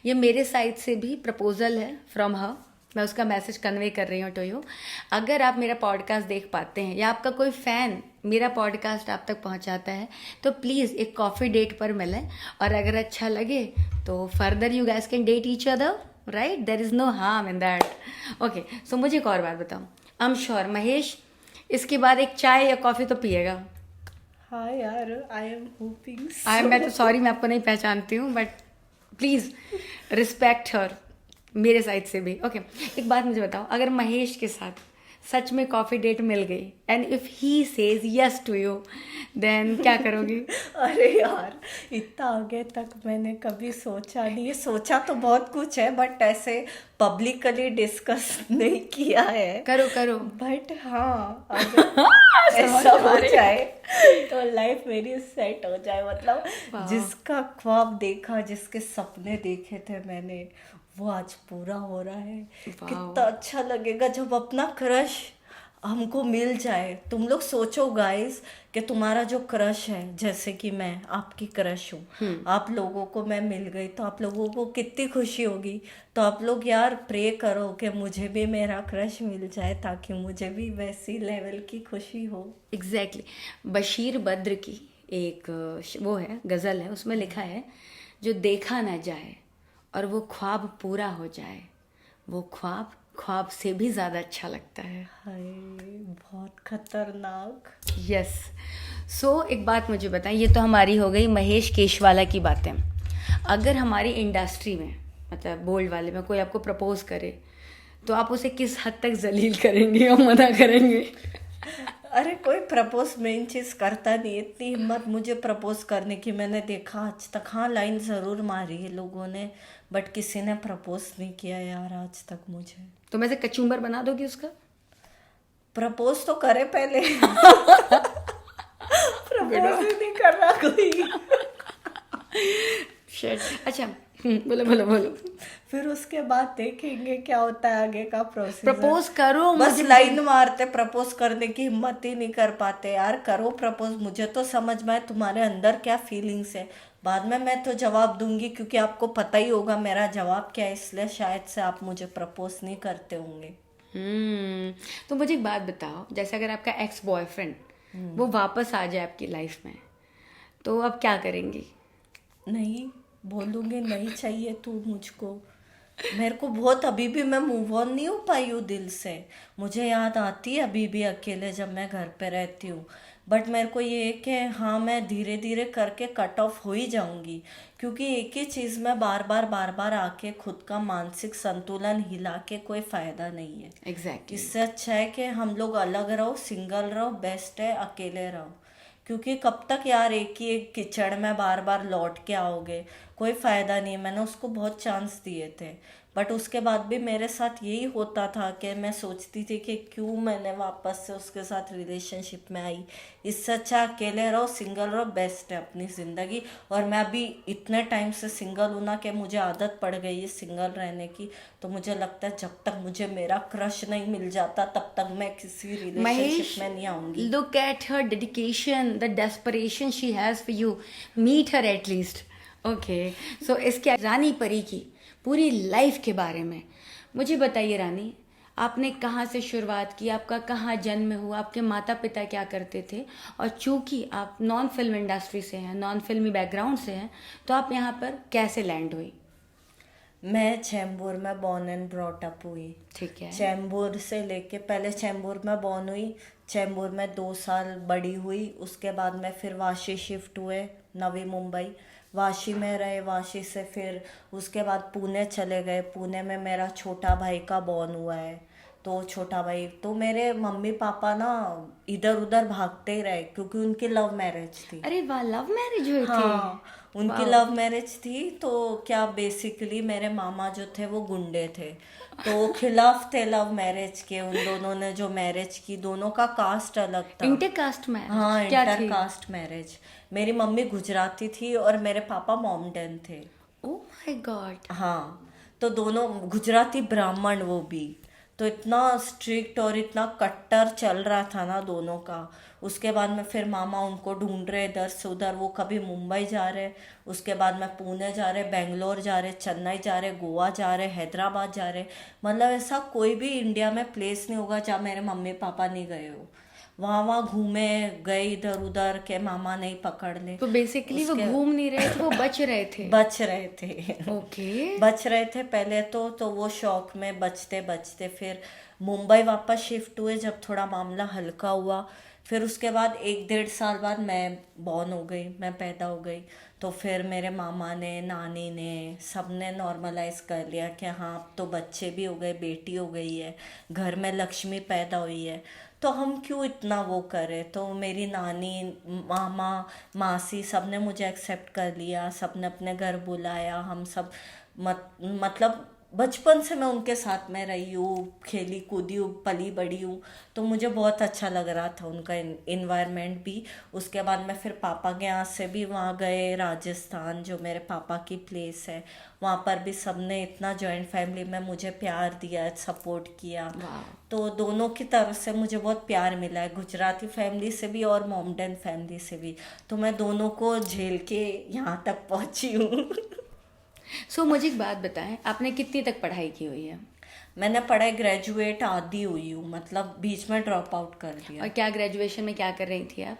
ये मेरे साइड से भी प्रपोजल है फ्रॉम हर। मैं उसका मैसेज कन्वे कर रही हूँ टू यू। अगर आप मेरा पॉडकास्ट देख पाते हैं या आपका कोई फैन मेरा पॉडकास्ट आप तक पहुँचाता है तो प्लीज़ एक कॉफ़ी डेट पर मिलें, और अगर अच्छा लगे तो further you guys can date each other, right? There is no harm in that. Okay, so मुझे एक और बात बताओ। आई एम श्योर महेश इसके बाद एक चाय या कॉफ़ी तो पिएगा। हाँ यार, आई एम होपिंग। मैं तो सॉरी, मैं आपको नहीं पहचानती हूँ, बट प्लीज़ रिस्पेक्ट हर मेरे साइड से भी। ओके, एक बात मुझे बताओ, अगर महेश के साथ सच में कॉफ़ी डेट मिल गई and if he says yes to you, then क्या करोगी? अरे यार, इतना आगे तक मैंने कभी सोचा नहीं है। सोचा तो बहुत कुछ है बट ऐसे पब्लिकली डिस्कस नहीं किया है। करो करो। बट हाँ, अगर ऐसा हो जाए तो लाइफ मेरी सेट हो जाए। मतलब जिसका ख्वाब देखा, जिसके सपने देखे थे मैंने, वो आज पूरा हो रहा है। कितना अच्छा लगेगा जब अपना क्रश हमको मिल जाए। तुम लोग सोचो गाइस कि तुम्हारा जो क्रश है, जैसे कि मैं आपकी क्रश हूँ, आप लोगों को मैं मिल गई तो आप लोगों को कितनी खुशी होगी। तो आप लोग यार प्रे करो कि मुझे भी मेरा क्रश मिल जाए ताकि मुझे भी वैसी लेवल की खुशी हो। एग्जैक्टली। बशीर बद्र की एक वो है, गज़ल है, उसमें लिखा है, जो देखा ना जाए और वो ख्वाब पूरा हो जाए, वो ख्वाब ख्वाब से भी ज़्यादा अच्छा लगता है। हाय, बहुत खतरनाक। यस। सो एक बात मुझे बताएं, ये तो हमारी हो गई महेश केशवाला की बातें। अगर हमारी इंडस्ट्री में, मतलब बोल्ड वाले में, कोई आपको प्रपोज करे तो आप उसे किस हद तक जलील करेंगे और मना करेंगे? अरे कोई प्रपोज मेन चीज़ करता नहीं। इतनी हिम्मत मुझे प्रपोज करने की मैंने देखा आज तक। हाँ, लाइन ज़रूर मारी है लोगों ने, बट किसी ने प्रपोज नहीं किया यार आज तक मुझे। तो मैं से कचूम्बर बना दोगी उसका? प्रपोज तो करे पहले। प्रपोज ही नहीं कर रहा कोई। शिट। अच्छा, बोलो बोलो बोलो। फिर उसके बाद देखेंगे क्या होता है आगे का प्रोसेस। प्रपोज करो। बस लाइन मारते, प्रपोज करने की हिम्मत ही नहीं कर पाते यार। करो प्रपोज। मुझे तो समझ में आए तुम्हारे अंदर क्या फीलिंग्स है, बाद में मैं तो जवाब दूंगी क्योंकि आपको पता ही होगा मेरा जवाब क्या है, इसलिए शायद से आप मुझे प्रपोज नहीं करते होंगे। तो मुझे एक बात बताओ, जैसे अगर आपका एक्स बॉयफ्रेंड वो वापस आ जाए आपकी लाइफ में, तो अब क्या करेंगी? नहीं बोलूँगी, नहीं चाहिए तू मुझको। मेरे को बहुत, अभी भी मैं मूव ऑन नहीं हो पाई हूँ दिल से। मुझे याद आती है अभी भी अकेले जब मैं घर पे रहती हूँ, बट मेरे को ये है कि हाँ, मैं धीरे धीरे करके कट ऑफ हो ही जाऊंगी, क्योंकि एक ही चीज़ में बार बार आके खुद का मानसिक संतुलन हिला के कोई फ़ायदा नहीं है। एग्जैक्टली। इससे अच्छा है कि हम लोग अलग रहो, सिंगल रहो, बेस्ट है अकेले रहो। क्योंकि कब तक यार एक ही एक कीचड़ में बार बार लौट के आओगे, कोई फ़ायदा नहीं है। मैंने उसको बहुत चांस दिए थे, बट उसके बाद भी मेरे साथ यही होता था कि मैं सोचती थी कि क्यों मैंने वापस से उसके साथ रिलेशनशिप में आई। इससे अच्छा अकेले रहो, सिंगल रहो, बेस्ट है अपनी ज़िंदगी। और मैं अभी इतने टाइम से सिंगल हूँ ना कि मुझे आदत पड़ गई है सिंगल रहने की। तो मुझे लगता है जब तक मुझे मेरा क्रश नहीं मिल जाता तब तक मैं किसी रिलेशनशिप में नहीं आऊँगी। Look at her dedication, the desperation she has for you. Meet her at least. Okay, so इसके रानी परी की पूरी लाइफ के बारे में मुझे बताइए। रानी, आपने कहाँ से शुरुआत की, आपका कहाँ जन्म हुआ, आपके माता पिता क्या करते थे, और चूंकि आप नॉन फिल्म इंडस्ट्री से हैं, नॉन फिल्मी बैकग्राउंड से हैं, तो आप यहाँ पर कैसे लैंड हुई? मैं चैम्बूर में बॉर्न एंड ब्रॉट अप हुई। ठीक है। चैम्बूर से लेके, पहले चैम्बूर में बॉर्न हुई, चैम्बूर में 2 साल बड़ी हुई। उसके बाद में फिर वाशी शिफ्ट हुए, नवी मुंबई। वाशी में रहे, वाशी से फिर उसके बाद पुणे चले गए। पुणे में मेरा छोटा भाई का बॉर्न हुआ है, तो छोटा भाई, तो मेरे मम्मी पापा ना इधर उधर भागते ही रहे क्योंकि उनकी लव मैरिज थी। अरे वाह, लव मैरिज हुए थे? हाँ, उनकी वाह। लव मैरिज थी। तो क्या बेसिकली मेरे मामा जो थे वो गुंडे थे, तो वो खिलाफ थे लव मैरिज के। उन दोनों ने जो मैरिज की, दोनों का कास्ट अलग था। Inter caste marriage? हाँ, क्या इंटर थी? Caste marriage. मेरी मम्मी गुजराती थी और मेरे पापा मोमडन थे। Oh my God. हाँ, तो दोनों गुजराती ब्राह्मण, वो भी। तो इतना स्ट्रिक्ट और इतना कट्टर चल रहा था ना दोनों का। उसके बाद में फिर मामा उनको ढूंढ रहे इधर से उधर। वो कभी मुंबई जा रहे, उसके बाद में पुणे जा रहे, बेंगलोर जा रहे, चेन्नई जा रहे, गोवा जा रहे, हैदराबाद जा रहे। मतलब ऐसा कोई भी इंडिया में प्लेस नहीं होगा जहाँ मेरे मम्मी पापा नहीं गए हो। वहाँ वहाँ घूमे गए इधर उधर के मामा नहीं पकड़ ले। तो बेसिकली वो घूम नहीं रहे थे, वो बच रहे थे। बच रहे थे। ओके। बच रहे थे पहले तो वो शौक में बचते बचते फिर मुंबई वापस शिफ्ट हुए जब थोड़ा मामला हल्का हुआ। फिर उसके बाद 1-1.5 साल बाद मैं बॉर्न हो गई, मैं पैदा हो गई। तो फिर मेरे मामा ने, नानी ने, सबने नॉर्मलाइज कर लिया कि हाँ अब तो बच्चे भी हो गए, बेटी हो गई है, घर में लक्ष्मी पैदा हुई है, तो हम क्यों इतना वो करें। तो मेरी नानी, मामा, मासी सबने मुझे एक्सेप्ट कर लिया, सबने अपने घर बुलाया। हम सब मतलब बचपन से मैं उनके साथ में रही हूँ, खेली कूदी हूँ, पली बड़ी हूँ। तो मुझे बहुत अच्छा लग रहा था उनका इन्वायरमेंट भी। उसके बाद मैं फिर पापा के यहाँ से भी वहाँ गए, राजस्थान जो मेरे पापा की प्लेस है, वहाँ पर भी सबने इतना जॉइंट फैमिली में मुझे प्यार दिया, सपोर्ट किया। तो दोनों की तरफ से मुझे बहुत प्यार मिला है, गुजराती फैमिली से भी और मोमडन फैमिली से भी। तो मैं दोनों को झेल के यहाँ तक पहुँची हूँ। सो मुझे एक बात बताएं, आपने कितनी तक पढ़ाई की हुई है? मैंने पढ़ाई ग्रेजुएट आधी हुई हूँ, मतलब बीच में ड्रॉप आउट कर दिया। और क्या ग्रेजुएशन में क्या कर रही थी आप?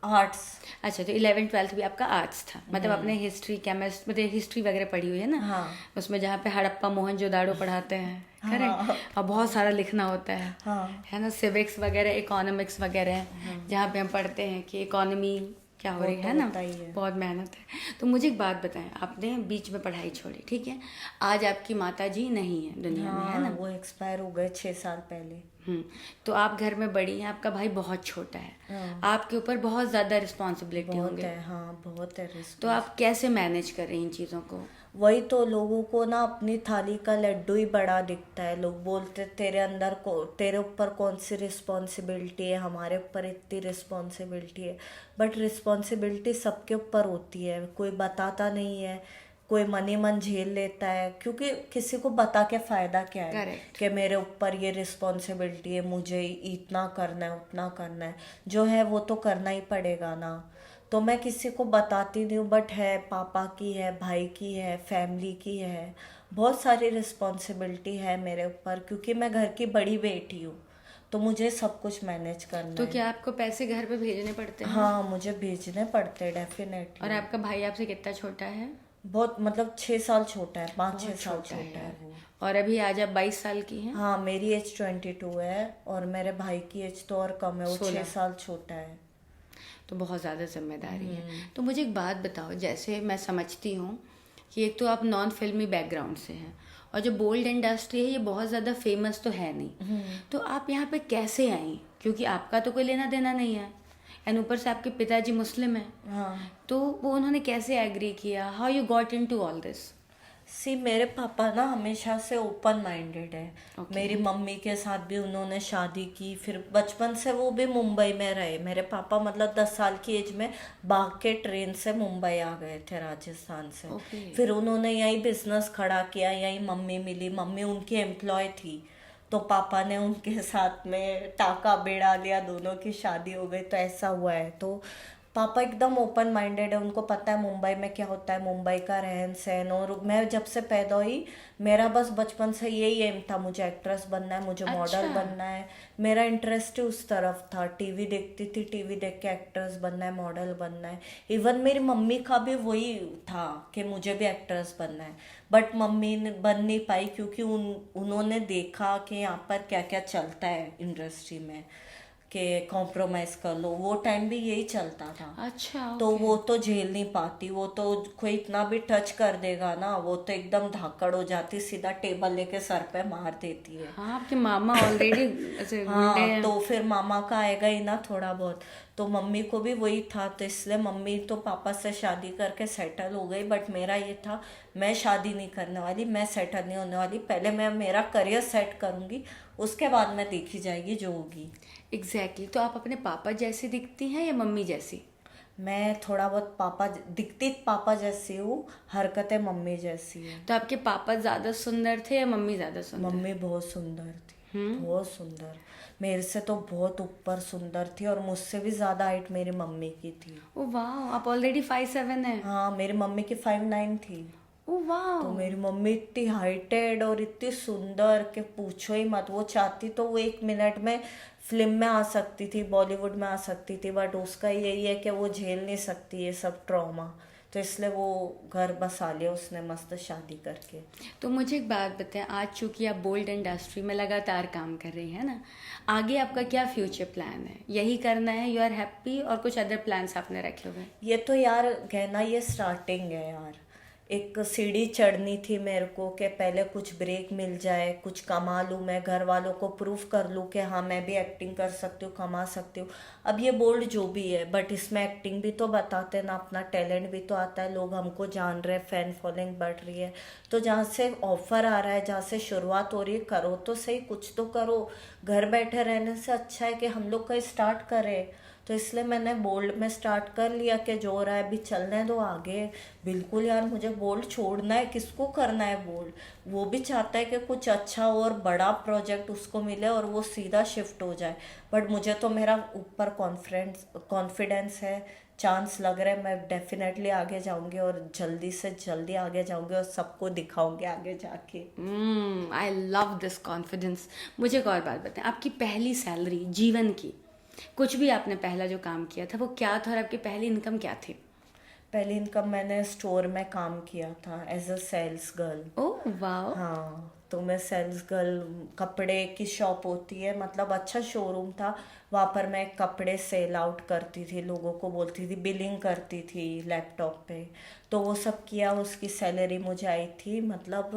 आर्ट्स। अच्छा, तो 11th-12th भी आपका आर्ट्स था? मतलब आपने हिस्ट्री, केमिस्ट, मतलब हिस्ट्री वगैरह पढ़ी हुई है ना? हाँ। उसमें जहाँ पे हड़प्पा मोहनजोदाड़ो पढ़ाते हैं, करेक्ट? और बहुत सारा लिखना होता है, हाँ। है ना? सिविक्स वगैरह, इकोनॉमिक्स वगैरह, जहाँ पे हम पढ़ते हैं कि इकोनॉमी क्या हो रही है ना, बहुत मेहनत है। तो मुझे एक बात बताएं, आपने बीच में पढ़ाई छोड़ी, ठीक है, आज आपकी माता जी नहीं है दुनिया में, है ना? वो एक्सपायर हो गए 6 साल पहले। तो आप घर में बड़ी हैं, आपका भाई बहुत छोटा है, आपके ऊपर बहुत ज्यादा रिस्पॉन्सिबिलिटी होंगे। हाँ, बहुत है रिस्क। तो आप कैसे मैनेज कर रही हैं इन चीजों को? वही तो, लोगों को ना अपनी थाली का लड्डू ही बड़ा दिखता है। लोग बोलते तेरे अंदर को, तेरे ऊपर कौन सी रिस्पॉन्सिबिलिटी है, हमारे ऊपर इतनी रिस्पॉन्सिबिलिटी है। बट रिस्पॉन्सिबिलिटी सबके ऊपर होती है, कोई बताता नहीं है, कोई मन ही मन झेल लेता है, क्योंकि किसी को बता के फायदा क्या है। Correct. कि मेरे ऊपर ये रिस्पॉन्सिबिलिटी है, मुझे इतना करना है, उतना करना है, जो है वो तो करना ही पड़ेगा ना। तो मैं किसी को बताती नहीं हूँ, बट है, पापा की है, भाई की है, फैमिली की है, बहुत सारी रिस्पॉन्सिबिलिटी है मेरे ऊपर, क्योंकि मैं घर की बड़ी बेटी हूँ, तो मुझे सब कुछ मैनेज करना तो है। क्या आपको पैसे घर पे भेजने पड़ते हैं? हाँ, मुझे भेजने पड़ते हैं डेफिनेटली। और आपका भाई आपसे कितना छोटा है? बहुत, मतलब 6 साल छोटा है, 5-6 साल छोटा है वो। और अभी आज आप 22 साल की हैं? हाँ, मेरी एज 22 है और मेरे भाई की एज तो और कम है, वो 6 साल छोटा है। तो बहुत ज़्यादा जिम्मेदारी है। तो मुझे एक बात बताओ, जैसे मैं समझती हूँ कि एक तो आप नॉन फिल्मी बैकग्राउंड से हैं, और जो बोल्ड इंडस्ट्री है ये बहुत ज़्यादा फेमस तो है नहीं, तो आप यहाँ पे कैसे आई? क्योंकि आपका तो कोई लेना देना नहीं है, एंड ऊपर से आपके पिताजी मुस्लिम हैं। हाँ। तो वो उन्होंने कैसे एग्री किया? How you got into all this? मेरे पापा ना हमेशा से ओपन माइंडेड है। मेरी मम्मी के साथ भी उन्होंने शादी की, फिर बचपन से वो भी मुंबई में रहे। मेरे पापा मतलब 10 साल की एज में भाग के ट्रेन से मुंबई आ गए थे राजस्थान से। फिर उन्होंने यहीं बिजनेस खड़ा किया, यहीं मम्मी मिली, मम्मी उनकी एम्प्लॉय थी, तो पापा ने उनके साथ में टाका बेड़ा लिया, दोनों की शादी हो गई। तो ऐसा हुआ है। तो पापा एकदम ओपन माइंडेड है, उनको पता है मुंबई में क्या होता है, मुंबई का रहन सहन। और मैं जब से पैदा हुई, मेरा बस बचपन से यही एम था, मुझे एक्ट्रेस बनना है, मुझे मॉडल बनना है। मेरा इंटरेस्ट ही उस तरफ था, टीवी देखती थी, टीवी देख के एक्ट्रेस बनना है, मॉडल बनना है। इवन मेरी मम्मी का भी वही था कि मुझे भी एक्ट्रेस बनना है, बट मम्मी ने बन नहीं पाई, क्योंकि उन्होंने देखा कि यहाँ पर क्या क्या चलता है इंडस्ट्री में, कि कॉम्प्रोमाइज कर लो, वो टाइम भी यही चलता था। अच्छा, तो ओके। वो तो झेल नहीं पाती, वो तो कोई इतना भी टच कर देगा ना, वो तो एकदम धाकड़ हो जाती, सीधा टेबल लेके सर पे मार देती है। हाँ, आपके मामा ऑलरेडी ऐसे गुंडे हाँ, हैं। तो फिर मामा का आएगा ही ना थोड़ा बहुत। तो मम्मी को भी वही था, तो इसलिए मम्मी तो पापा से शादी करके सेटल हो गई, बट मेरा ये था मैं शादी नहीं करने वाली, मैं सेटल नहीं होने वाली, पहले मैं मेरा करियर सेट करूंगी, उसके बाद में देखी जाएगी जो होगी। एग्जैक्टली। तो आप अपने पापा जैसी दिखती हैं या मम्मी जैसी? मैं थोड़ा बहुत पापा दिखती पापा जैसी हूँ, हरकतें मम्मी जैसी है। तो आपके पापा ज्यादा सुंदर थे या मम्मी ज्यादा सुंदर? मम्मी बहुत सुंदर थी, बहुत सुंदर, मेरे से तो बहुत ऊपर सुंदर थी, और मुझसे भी ज्यादा हाइट मेरी मम्मी की थी। ओ वाह, आप ऑलरेडी 5'7" हैं। हाँ, मेरी मम्मी की 5'9" थी। ओ वाह। तो मेरी मम्मी इतनी हाइटेड और इतनी सुंदर कि पूछो ही मत। वो चाहती तो वो 1 मिनट में फिल्म में आ सकती थी, बॉलीवुड में आ सकती थी, बट उसका यही है कि वो झेल नहीं सकती ये सब ट्रॉमा, तो इसलिए वो घर बसा लिया उसने मस्त शादी करके। तो मुझे एक बात बताएं, आज चूंकि आप बोल्ड इंडस्ट्री में लगातार काम कर रही हैं ना, आगे आपका क्या फ्यूचर प्लान है? यही करना है, यू आर हैप्पी, और कुछ अदर प्लान्स आपने रखे हुए हैं? ये तो यार कहना, ये स्टार्टिंग है यार, एक सीढ़ी चढ़नी थी मेरे को कि पहले कुछ ब्रेक मिल जाए, कुछ कमा लूँ, मैं घर वालों को प्रूफ कर लूँ कि हाँ मैं भी एक्टिंग कर सकती हूँ, कमा सकती हूँ। अब ये बोल्ड जो भी है, बट इसमें एक्टिंग भी तो बताते ना, अपना टैलेंट भी तो आता है, लोग हमको जान रहे हैं, फैन फॉलोइंग बढ़ रही है, तो जहाँ से ऑफर आ रहा है, जहाँ से शुरुआत हो रही है, करो तो सही, कुछ तो करो। घर बैठे रहने से अच्छा है कि हम लोग कहीं स्टार्ट करें। तो इसलिए मैंने बोल्ड में स्टार्ट कर लिया कि जो हो रहा है अभी चलने दो आगे। बिल्कुल यार, मुझे बोल्ड छोड़ना है, किसको करना है बोल्ड? वो भी चाहता है कि कुछ अच्छा और बड़ा प्रोजेक्ट उसको मिले और वो सीधा शिफ्ट हो जाए, बट मुझे तो मेरा ऊपर कॉन्फिडेंस है, चांस लग रहा है, मैं डेफिनेटली आगे जाऊंगी, और जल्दी से जल्दी आगे जाऊंगी और सबको दिखाऊंगी आगे जाके। I love this confidence. मुझे एक और बात बताएं, आपकी पहली सैलरी जीवन की, कुछ भी आपने पहला जो काम किया था वो क्या था, और आपकी पहली इनकम क्या थी? पहली इनकम, मैंने स्टोर में काम किया था एज अ सेल्स गर्ल। ओह वाह। हाँ, तो मैं सेल्स गर्ल, कपड़े की शॉप होती है, मतलब अच्छा शोरूम था, वहाँ पर मैं कपड़े सेल आउट करती थी, लोगों को बोलती थी, बिलिंग करती थी लैपटॉप पे। तो वो सब किया, उसकी सैलरी मुझे आई थी, मतलब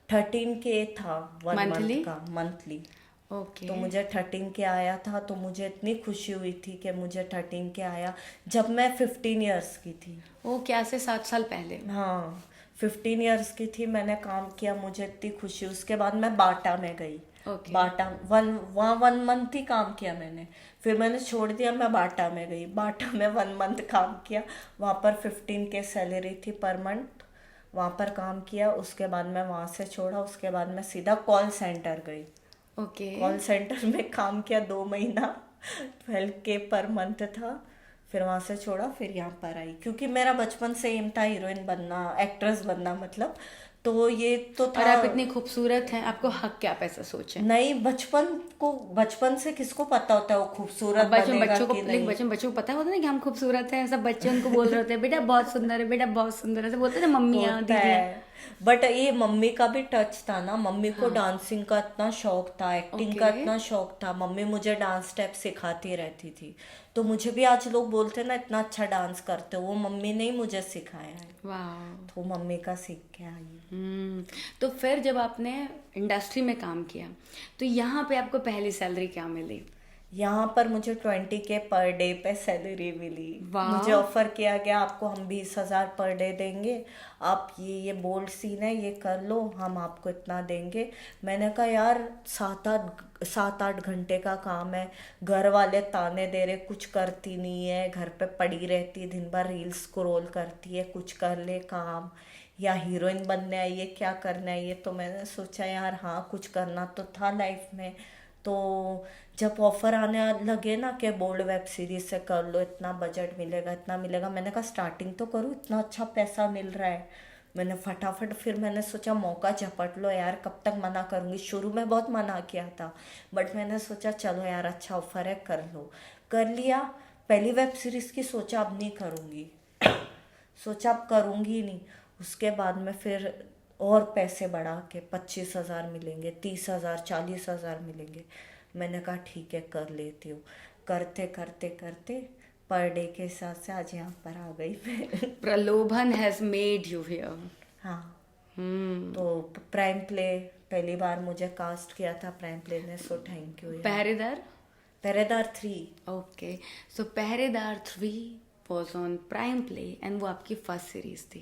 13K था 1 मंथ मंथली? का, मंथली। ओके। तो मुझे 13K आया था, तो मुझे इतनी खुशी हुई थी कि मुझे 13K आया जब मैं 15 ईयर्स की थी। ओ, क्या से 7 साल पहले? हाँ, 15 ईयर्स की थी, मैंने काम किया, मुझे इतनी खुशी। उसके बाद मैं बाटा में गई। ओके। बाटा वहाँ 1 मंथ ही काम किया मैंने, फिर मैंने छोड़ दिया, मैं बाटा में गई, बाटा में 1 मंथ काम किया, वहाँ पर 15K सैलरी थी पर मंथ, वहाँ पर काम किया। उसके बाद मैं वहाँ से छोड़ा, उसके बाद मैं सीधा कॉल सेंटर गई। ओके। कॉल सेंटर में काम किया 2 महीना, 12K पर मंथ था, फिर वहाँ से छोड़ा, फिर यहाँ पर आई, क्योंकि मेरा बचपन से एम था हीरोइन बनना, एक्ट्रेस बनना, मतलब तो ये तो और था। आप इतनी खूबसूरत हैं, आपको हक क्या आप ऐसा सोचें? नहीं, बचपन से किसको पता होता है वो खूबसूरत बच्चों बनेगा बच्चों को, कि लेकिन नहीं? बच्चों को पता होता है ना कि हम खूबसूरत हैं, सब बच्चे उनको बोल रहे होते हैं बेटा बहुत सुंदर है, बेटा बहुत सुंदर है, ऐसे बोलते हैं ना मम्मियाँ होता दीदियाँ। है, बट ये मम्मी का भी टच था ना, मम्मी को हाँ। डांसिंग का इतना शौक था, एक्टिंग का ओके। इतना शौक था, मम्मी मुझे डांस स्टेप सिखाती रहती थी। तो मुझे भी आज लोग बोलते हैं ना इतना अच्छा डांस करते हो, वो मम्मी ने ही मुझे सिखाया है, वाह। तो मम्मी का सीख के आई। तो फिर जब आपने इंडस्ट्री में काम किया, तो यहाँ पे आपको पहली सैलरी क्या मिली? यहाँ पर मुझे 20K पर डे पे सैलरी मिली। वाह। मुझे ऑफर किया गया, आपको हम 20,000 पर डे देंगे, आप ये बोल्ड सीन है ये कर लो, हम आपको इतना देंगे। मैंने कहा यार 7-8 घंटे का काम है, घर वाले ताने दे रहे, कुछ करती नहीं है, घर पे पड़ी रहती है, दिन भर रील्स स्क्रॉल करती है, कुछ कर ले काम, या हीरोइन बनने आई है, क्या करना है ये। तो मैंने सोचा यार हाँ, कुछ करना तो था लाइफ में। तो जब ऑफर आने लगे ना कि बोल्ड वेब सीरीज से कर लो, इतना बजट मिलेगा, इतना मिलेगा, मैंने कहा स्टार्टिंग तो करूँ, इतना अच्छा पैसा मिल रहा है। मैंने फटाफट, फिर मैंने सोचा मौका झपट लो यार, कब तक मना करूँगी। शुरू में बहुत मना किया था, बट मैंने सोचा चलो यार अच्छा ऑफर है, कर लो, कर लिया। पहली वेब सीरीज की सोचा अब नहीं करूँगी, सोचा अब करूँगी ही नहीं। उसके बाद में फिर और पैसे बढ़ा के 25,000 मिलेंगे, 30,000, 40,000 मिलेंगे। मैंने कहा ठीक है कर लेती हूँ। करते करते करते पर डे के हिसाब से आज यहाँ पर आ गई मैं। प्रलोभन हैज मेड यू हियर। हाँ, हम्म। तो प्राइम प्ले पहली बार मुझे कास्ट किया था प्राइम प्ले ने, सो थैंक यू यार। पहरेदार। पहरेदार 3। ओके, सो पहरेदार 3 was on Prime Play and वो आपकी फर्स्ट सीरीज थी।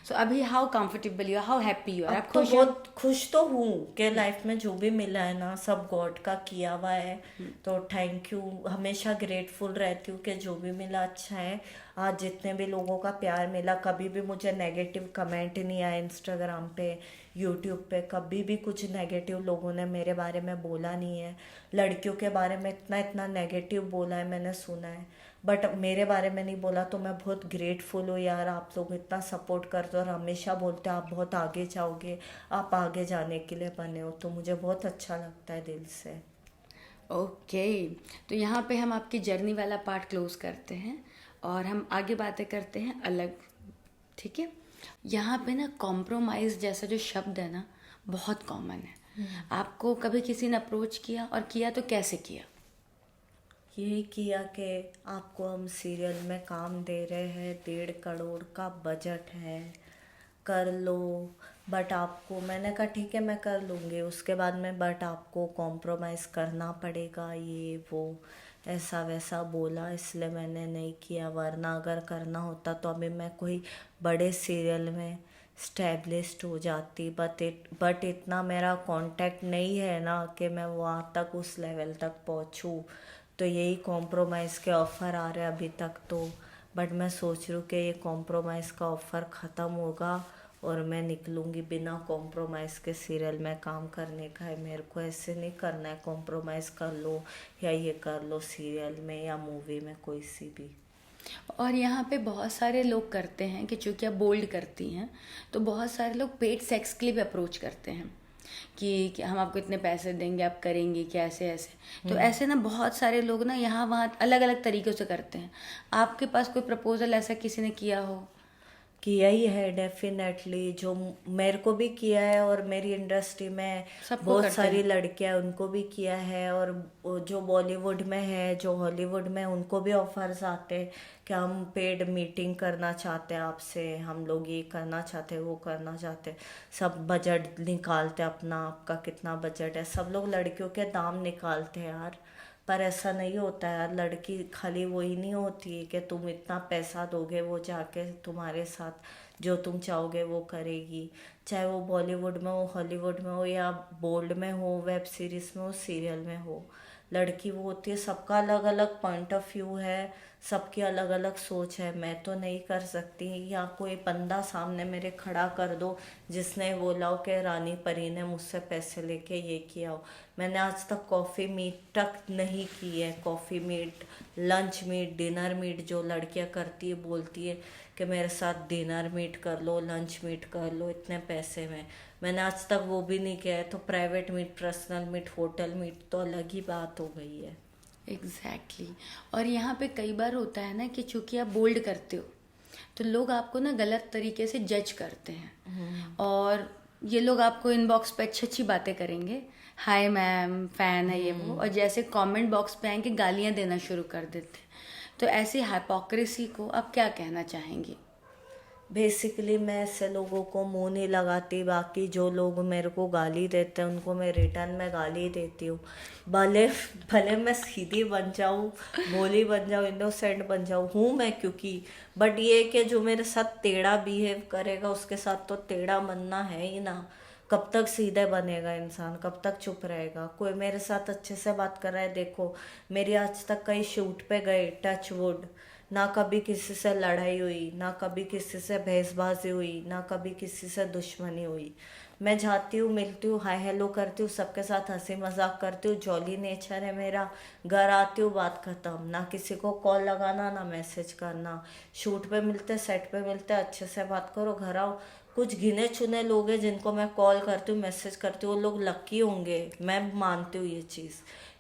सो अभी how comfortable you, how happy you are, अब आप तो खुश हो? बहुत खुश तो हूँ कि लाइफ में जो भी मिला है ना सब गॉड का किया हुआ है। तो थैंक यू, हमेशा ग्रेटफुल रहती हूँ कि जो भी मिला अच्छा है। आज जितने भी लोगों का प्यार मिला, कभी भी मुझे नेगेटिव कमेंट नहीं आया इंस्टाग्राम पे, यूट्यूब पे, कभी भी कुछ नेगेटिव लोगों ने मेरे बारे में बोला नहीं है। लड़कियों के बारे में इतना इतना नेगेटिव बोला है मैंने सुना है, बट मेरे बारे में नहीं बोला, तो मैं बहुत ग्रेटफुल हूँ यार। आप लोग इतना सपोर्ट करते हो और हमेशा बोलते हो आप बहुत आगे जाओगे, आप आगे जाने के लिए बने हो, तो मुझे बहुत अच्छा लगता है दिल से। ओके, तो यहाँ पे हम आपकी जर्नी वाला पार्ट क्लोज करते हैं और हम आगे बातें करते हैं अलग, ठीक है? यहाँ पे ना कॉम्प्रोमाइज़ जैसा जो शब्द है ना बहुत कॉमन है। आपको कभी किसी ने अप्रोच किया, और किया तो कैसे किया? यही किया कि आपको हम सीरियल में काम दे रहे हैं, 1.5 करोड़ का बजट है, कर लो, बट आपको, मैंने कहा ठीक है मैं कर लूँगी। उसके बाद में बट आपको कॉम्प्रोमाइज़ करना पड़ेगा, ये वो ऐसा वैसा बोला, इसलिए मैंने नहीं किया। वरना अगर करना होता तो अभी मैं कोई बड़े सीरियल में स्टैब्लिश्ड हो जाती, बट इतना मेरा कांटेक्ट नहीं है ना कि मैं वहाँ तक उस लेवल तक पहुँचूँ। तो यही कॉम्प्रोमाइज़ के ऑफ़र आ रहे अभी तक तो, बट मैं सोच रही हूँ कि ये कॉम्प्रोमाइज़ का ऑफ़र ख़त्म होगा और मैं निकलूँगी बिना कॉम्प्रोमाइज़ के सीरियल में काम करने का है। मेरे को ऐसे नहीं करना है कॉम्प्रोमाइज़ कर लो या ये कर लो सीरियल में या मूवी में कोई सी भी। और यहाँ पे बहुत सारे लोग करते हैं कि चूँकि आप बोल्ड करती हैं, तो बहुत सारे लोग पेड सेक्स के लिए भी अप्रोच करते हैं कि हम आपको इतने पैसे देंगे, आप करेंगे क्या, ऐसे ऐसे। तो ऐसे ना बहुत सारे लोग ना यहाँ वहाँ अलग अलग तरीक़ों से करते हैं। आपके पास कोई प्रपोजल ऐसा किसी ने किया हो? किया ही है डेफिनेटली, जो मेरे को भी किया है और मेरी इंडस्ट्री में सबको बहुत करते सारी हैं। लड़कियां उनको भी किया है, और वो जो बॉलीवुड में है, जो हॉलीवुड में, उनको भी ऑफर्स आते हैं कि हम पेड मीटिंग करना चाहते हैं आपसे, हम लोग ये करना चाहते हैं वो करना चाहते हैं। सब बजट निकालते हैं अपना, आपका कितना बजट है, सब लोग लड़कियों के दाम निकालते हैं यार। पर ऐसा नहीं होता यार, लड़की खाली वही नहीं होती है कि तुम इतना पैसा दोगे वो जाके तुम्हारे साथ जो तुम चाहोगे वो करेगी। चाहे वो बॉलीवुड में हो, हॉलीवुड में हो, या बोल्ड में हो, वेब सीरीज़ में हो, सीरियल में हो, लड़की वो होती है। सबका अलग अलग पॉइंट ऑफ व्यू है, सबकी अलग अलग सोच है। मैं तो नहीं कर सकती, या कोई बंदा सामने मेरे खड़ा कर दो जिसने बोला हो कि रानी परी ने मुझसे पैसे लेके ये किया हो। मैंने आज तक कॉफ़ी मीट तक नहीं की है। Coffee meet, lunch meet, dinner meet जो लड़कियां करती है, बोलती है कि मेरे साथ डिनर मीट कर लो, लंच मीट कर लो इतने पैसे में, मैंने आज तक वो भी नहीं किया है। तो private meet, personal meet, hotel meet तो अलग ही बात हो गई है। एग्जैक्टली और यहाँ पे कई बार होता है ना कि चूंकि आप बोल्ड करते हो तो लोग आपको ना गलत तरीके से जज करते हैं, और ये लोग आपको इनबॉक्स पे अच्छी अच्छी बातें करेंगे, हाय मैम, फैन है ये वो, और जैसे कमेंट बॉक्स पे आएंगे गालियाँ देना शुरू कर देते हैं। तो ऐसी हाइपोक्रेसी को आप क्या कहना चाहेंगी? बेसिकली मैं ऐसे लोगों को मुंह नहीं लगाती। बाकी जो लोग मेरे को गाली देते हैं उनको मैं रिटर्न में गाली देती हूँ। भले भले मैं सीधी बन जाऊँ, भोली बन जाऊँ, इनोसेंट बन जाऊँ, हूँ मैं क्योंकि, बट ये कि जो मेरे साथ टेढ़ा बिहेव करेगा उसके साथ तो टेढ़ा बनना है ही ना। कब तक सीधे बनेगा इंसान, कब तक चुप रहेगा? कोई मेरे साथ अच्छे से बात कर रहा है, देखो मेरी आज तक कई शूट पे गए, टच वुड, ना कभी किसी से लड़ाई हुई, ना कभी किसी से बहसबाजी हुई, ना कभी किसी से दुश्मनी हुई। मैं जाती हूँ, मिलती हूँ, हाय हेलो करती हूँ, सबके साथ हंसी मजाक करती हूँ, जॉली नेचर है मेरा। घर आती हूँ, बात खत्म। ना किसी को कॉल लगाना, ना मैसेज करना। शूट पे मिलते, सेट पे मिलते, अच्छे से बात करो, घर आओ। कुछ गिने चुने लोग हैं जिनको मैं कॉल करती हूँ, मैसेज करती हूँ, वो लोग लकी होंगे, मैं मानती हूँ ये चीज़,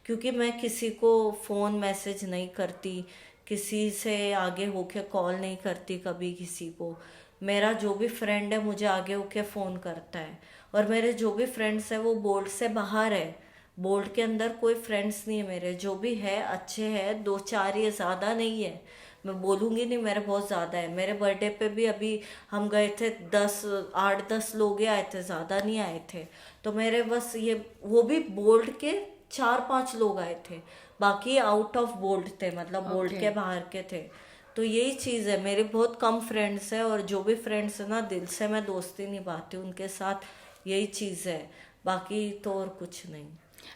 क्योंकि मैं किसी को फ़ोन मैसेज नहीं करती, किसी से आगे होके कॉल नहीं करती कभी किसी को। मेरा जो भी फ्रेंड है मुझे आगे होके फ़ोन करता है, और मेरे जो भी फ्रेंड्स हैं वो बोर्ड से बाहर है, बोल्ड के अंदर कोई फ्रेंड्स नहीं है मेरे, जो भी है अच्छे हैं, 2-4 ये ज़्यादा नहीं है, मैं बोलूँगी नहीं मेरे बहुत ज़्यादा है। मेरे बर्थडे पे भी अभी हम गए थे, 8-10 लोग ही आए थे, ज़्यादा नहीं आए थे। तो मेरे बस ये, वो भी बोल्ड के 4-5 लोग आए थे, बाकी आउट ऑफ बोल्ड थे, मतलब बोल्ड ओके। के बाहर के थे। तो यही चीज़ है, मेरे बहुत कम फ्रेंड्स है, और जो भी फ्रेंड्स है ना, दिल से मैं दोस्ती निभाती हूँ उनके साथ, यही चीज़ है, बाकी तो और कुछ नहीं।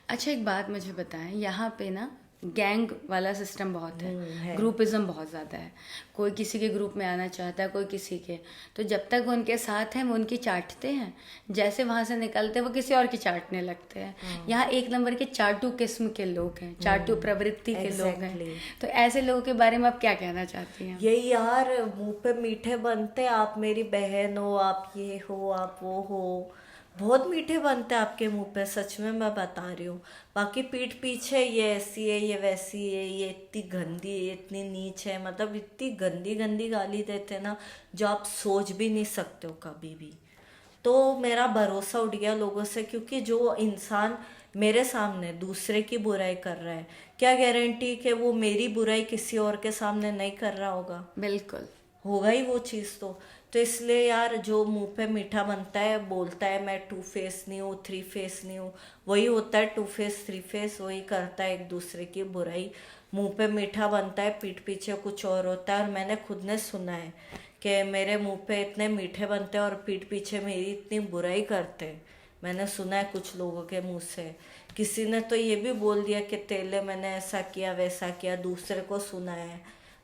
अच्छा एक बात मुझे बताएं, यहाँ पे ना गैंग वाला सिस्टम बहुत है, है। ग्रुपिज्म बहुत ज़्यादा है। कोई किसी के ग्रुप में आना चाहता है, कोई किसी के, तो जब तक वो उनके साथ हैं वो उनकी चाटते हैं, जैसे वहाँ से निकलते हैं वो किसी और की चाटने लगते हैं। यहाँ एक नंबर के चाटू किस्म के लोग हैं, चाटू प्रवृत्ति के लोग हैं। तो ऐसे लोगों के बारे में आप क्या कहना चाहती हैं? यही यार, मुंह पे मीठे बनते, आप मेरी बहन हो, आप ये हो, आप वो हो, बहुत मीठे बनते हैं आपके मुंह पे, सच में मैं बता रही हूँ। बाकी पीठ पीछे ये ऐसी है, ये वैसी है, ये इतनी गंदी है, ये इतनी नीच है, मतलब इतनी गंदी गंदी गाली देते ना, जो आप सोच भी नहीं सकते हो कभी भी। तो मेरा भरोसा उठ गया लोगों से, क्योंकि जो इंसान मेरे सामने दूसरे की बुराई कर रहा है, क्या गारंटी कि वो मेरी बुराई किसी और के सामने नहीं कर रहा होगा? बिल्कुल। होगा ही वो चीज़ तो इसलिए यार, जो मुंह पे मीठा बनता है, बोलता है मैं 2 फेस नहीं हूँ, 3 फेस नहीं हूँ, वही होता है 2 फेस 3 फेस, वही करता है एक दूसरे की बुराई। मुंह पे मीठा बनता है, पीठ पीछे कुछ और होता है। और मैंने खुद ने सुना है कि मेरे मुंह पे इतने मीठे बनते हैं और पीठ पीछे मेरी इतनी बुराई करते हैं। मैंने सुना है कुछ लोगों के मुंह से। किसी ने तो ये भी बोल दिया कि तेले मैंने ऐसा किया वैसा किया, दूसरे को सुना है,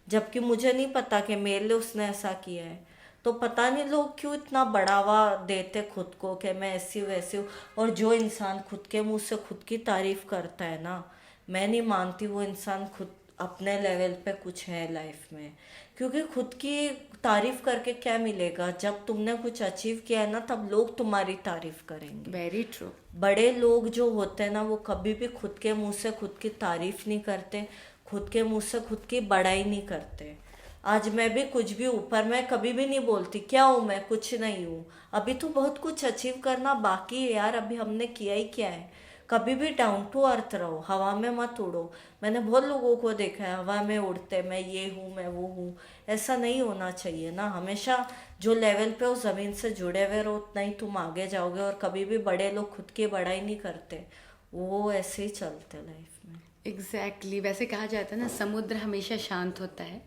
जबकि मुझे नहीं पता कि मेरे लिए उसने ऐसा किया है। तो पता नहीं लोग क्यों इतना बढ़ावा देते खुद को कि मैं ऐसी वैसी हूँ। और जो इंसान खुद के मुंह से खुद की तारीफ करता है ना, मैं नहीं मानती वो इंसान खुद अपने लेवल पे कुछ है लाइफ में। क्योंकि खुद की तारीफ करके क्या मिलेगा? जब तुमने कुछ अचीव किया है ना, तब लोग तुम्हारी तारीफ करेंगे। Very true. बड़े लोग जो होते हैं ना, वो कभी भी खुद के मुंह से खुद की तारीफ नहीं करते, खुद के मुंह से खुद की बड़ाई नहीं करते। आज मैं भी कुछ भी ऊपर, मैं कभी भी नहीं बोलती क्या हूँ मैं, कुछ नहीं हूँ, अभी तो बहुत कुछ अचीव करना बाकी है यार, अभी हमने किया ही क्या है। कभी भी डाउन टू अर्थ रहो, हवा में मत उड़ो। मैंने बहुत लोगों को देखा है हवा में उड़ते, मैं ये हूँ मैं वो हूँ, ऐसा नहीं होना चाहिए ना। हमेशा जो लेवल पे उस ज़मीन से जुड़े हुए रहो, उतना ही तुम आगे जाओगे। और कभी भी बड़े लोग खुद की बड़ाई नहीं करते, वो ऐसे ही चलते लाइफ में। एग्जैक्टली वैसे कहा जाता है ना, समुद्र हमेशा शांत होता है।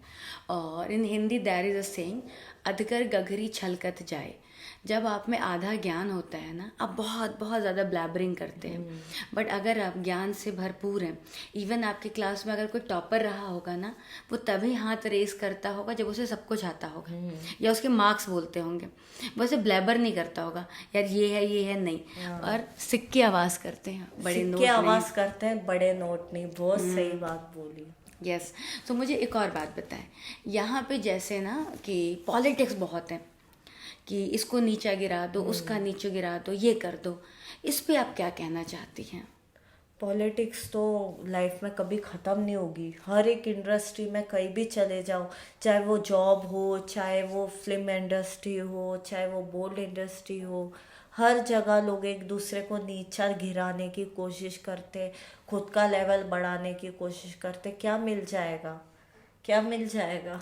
और in Hindi there is a saying, अधकर गगरी छलकत जाए। जब आप में आधा ज्ञान होता है ना, आप बहुत बहुत ज़्यादा ब्लैबरिंग करते हैं। बट अगर आप ज्ञान से भरपूर हैं, इवन आपके क्लास में अगर कोई टॉपर रहा होगा ना, वो तभी हाथ रेस करता होगा जब उसे सब कुछ आता होगा, या उसके मार्क्स बोलते होंगे। वो उसे ब्लैबर नहीं करता होगा यार ये है नहीं। और सिक्के आवाज़ करते हैं, बड़े नोट सिक्के नहीं। आवाज करते हैं, बड़े नोट नहीं। बहुत सही बात बोली। यस। तो मुझे एक और बात बताएं, यहाँ पे जैसे ना कि पॉलिटिक्स बहुत है, कि इसको नीचा गिरा दो, उसका नीचे गिरा दो, ये कर दो, इस पे आप क्या कहना चाहती हैं? पॉलिटिक्स तो लाइफ में कभी ख़त्म नहीं होगी। हर एक इंडस्ट्री में कहीं भी चले जाओ, चाहे वो जॉब हो, चाहे वो फिल्म इंडस्ट्री हो, चाहे वो बोल्ड इंडस्ट्री हो, हर जगह लोग एक दूसरे को नीचा गिराने की कोशिश करते, खुद का लेवल बढ़ाने की कोशिश करते। क्या मिल जाएगा? क्या मिल जाएगा?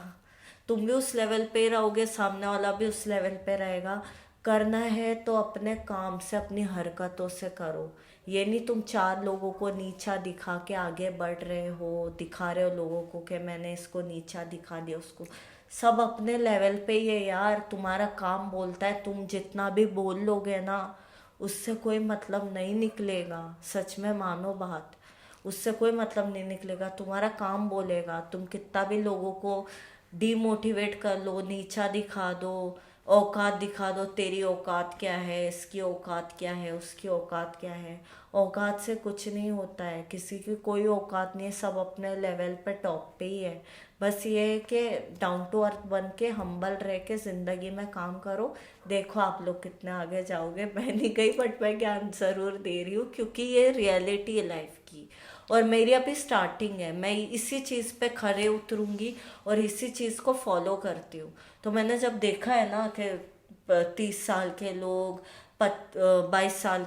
तुम भी उस लेवल पे रहोगे, सामने वाला भी उस लेवल पे रहेगा। करना है तो अपने काम से, अपनी हरकतों से करो। ये नहीं तुम 4 लोगों को नीचा दिखा के आगे बढ़ रहे हो, दिखा रहे हो लोगों को कि मैंने इसको नीचा दिखा दिया, उसको। सब अपने लेवल पे ही है यार। तुम्हारा काम बोलता है, तुम जितना भी बोल लोगे ना, उससे कोई मतलब नहीं निकलेगा। सच में मानो बात, उससे कोई मतलब नहीं निकलेगा। तुम्हारा काम बोलेगा। तुम कितना भी लोगों को डीमोटिवेट कर लो, नीचा दिखा दो, औकात दिखा दो, तेरी औकात क्या है, इसकी औकात क्या है, उसकी औकात क्या है। औकात से कुछ नहीं होता है, किसी की कोई औकात नहीं है। सब अपने लेवल पे टॉप पे ही है। बस ये है कि डाउन टू अर्थ बन के, हम्बल रह के ज़िंदगी में काम करो। देखो आप लोग कितने आगे जाओगे। मैं नहीं गई, बट मैं ज्ञान ज़रूर दे रही हूँ, क्योंकि ये रियलिटी है लाइफ की। और मेरी अभी स्टार्टिंग है, मैं इसी चीज़ पे खरे उतरूंगी और इसी चीज़ को फॉलो करती हूँ। तो मैंने जब देखा है ना कि 30 साल के लोग 22 साल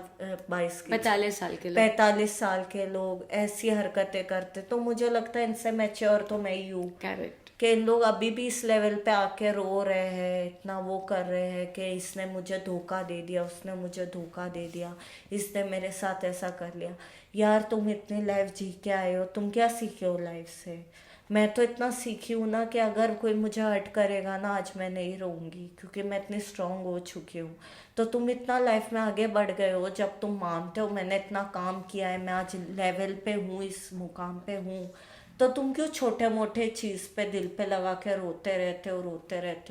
45 साल के लोग। 45 साल के लोग ऐसी हरकतें करते, तो मुझे लगता है इनसे मैच्योर तो मैं ही हूँ करेक्ट। कि इन लोग अभी भी इस लेवल पे आके रो रहे हैं, इतना वो कर रहे हैं कि इसने मुझे धोखा दे दिया, उसने मुझे धोखा दे दिया, इसने मेरे साथ ऐसा कर लिया। यार तुम इतनी लाइफ जी के आए हो, तुम क्या सीखे हो लाइफ से? मैं तो इतना सीखी हूँ ना कि अगर कोई मुझे हर्ट करेगा ना, आज मैं नहीं रहूँगी, क्योंकि मैं इतनी स्ट्रांग हो चुकी हूँ। तो तुम इतना लाइफ में आगे बढ़ गए हो, जब तुम मानते हो मैंने इतना काम किया है, मैं आज लेवल पे हूँ, इस मुकाम पे हूँ, तो तुम क्यों छोटे मोटे चीज़ पे दिल पे लगा के रोते रहते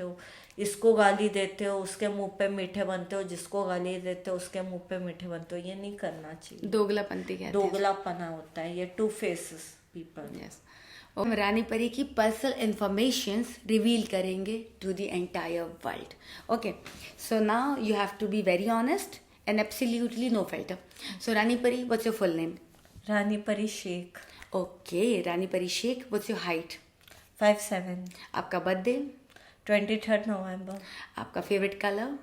हो। इसको गाली देते हो, उसके मुंह पे मीठे बनते हो, जिसको गाली देते हो उसके मुंह पे मीठे बनते हो। ये नहीं करना चाहिए। दोगलापंती कहते हैं। दोगलापना होता है ये, टू फेसेस पीपल। यस। और हम रानी परी की पर्सनल इंफॉर्मेशंस रिवील करेंगे to the entire world. Okay, so now you have to be very honest and absolutely no filter. So Rani Pari, what's your full name? Rani Pari Shaikh. Okay, Rani Pari Sheikh, what's your height? 5'7". आपका birthday? 23 नवंबर। आपका favourite colour?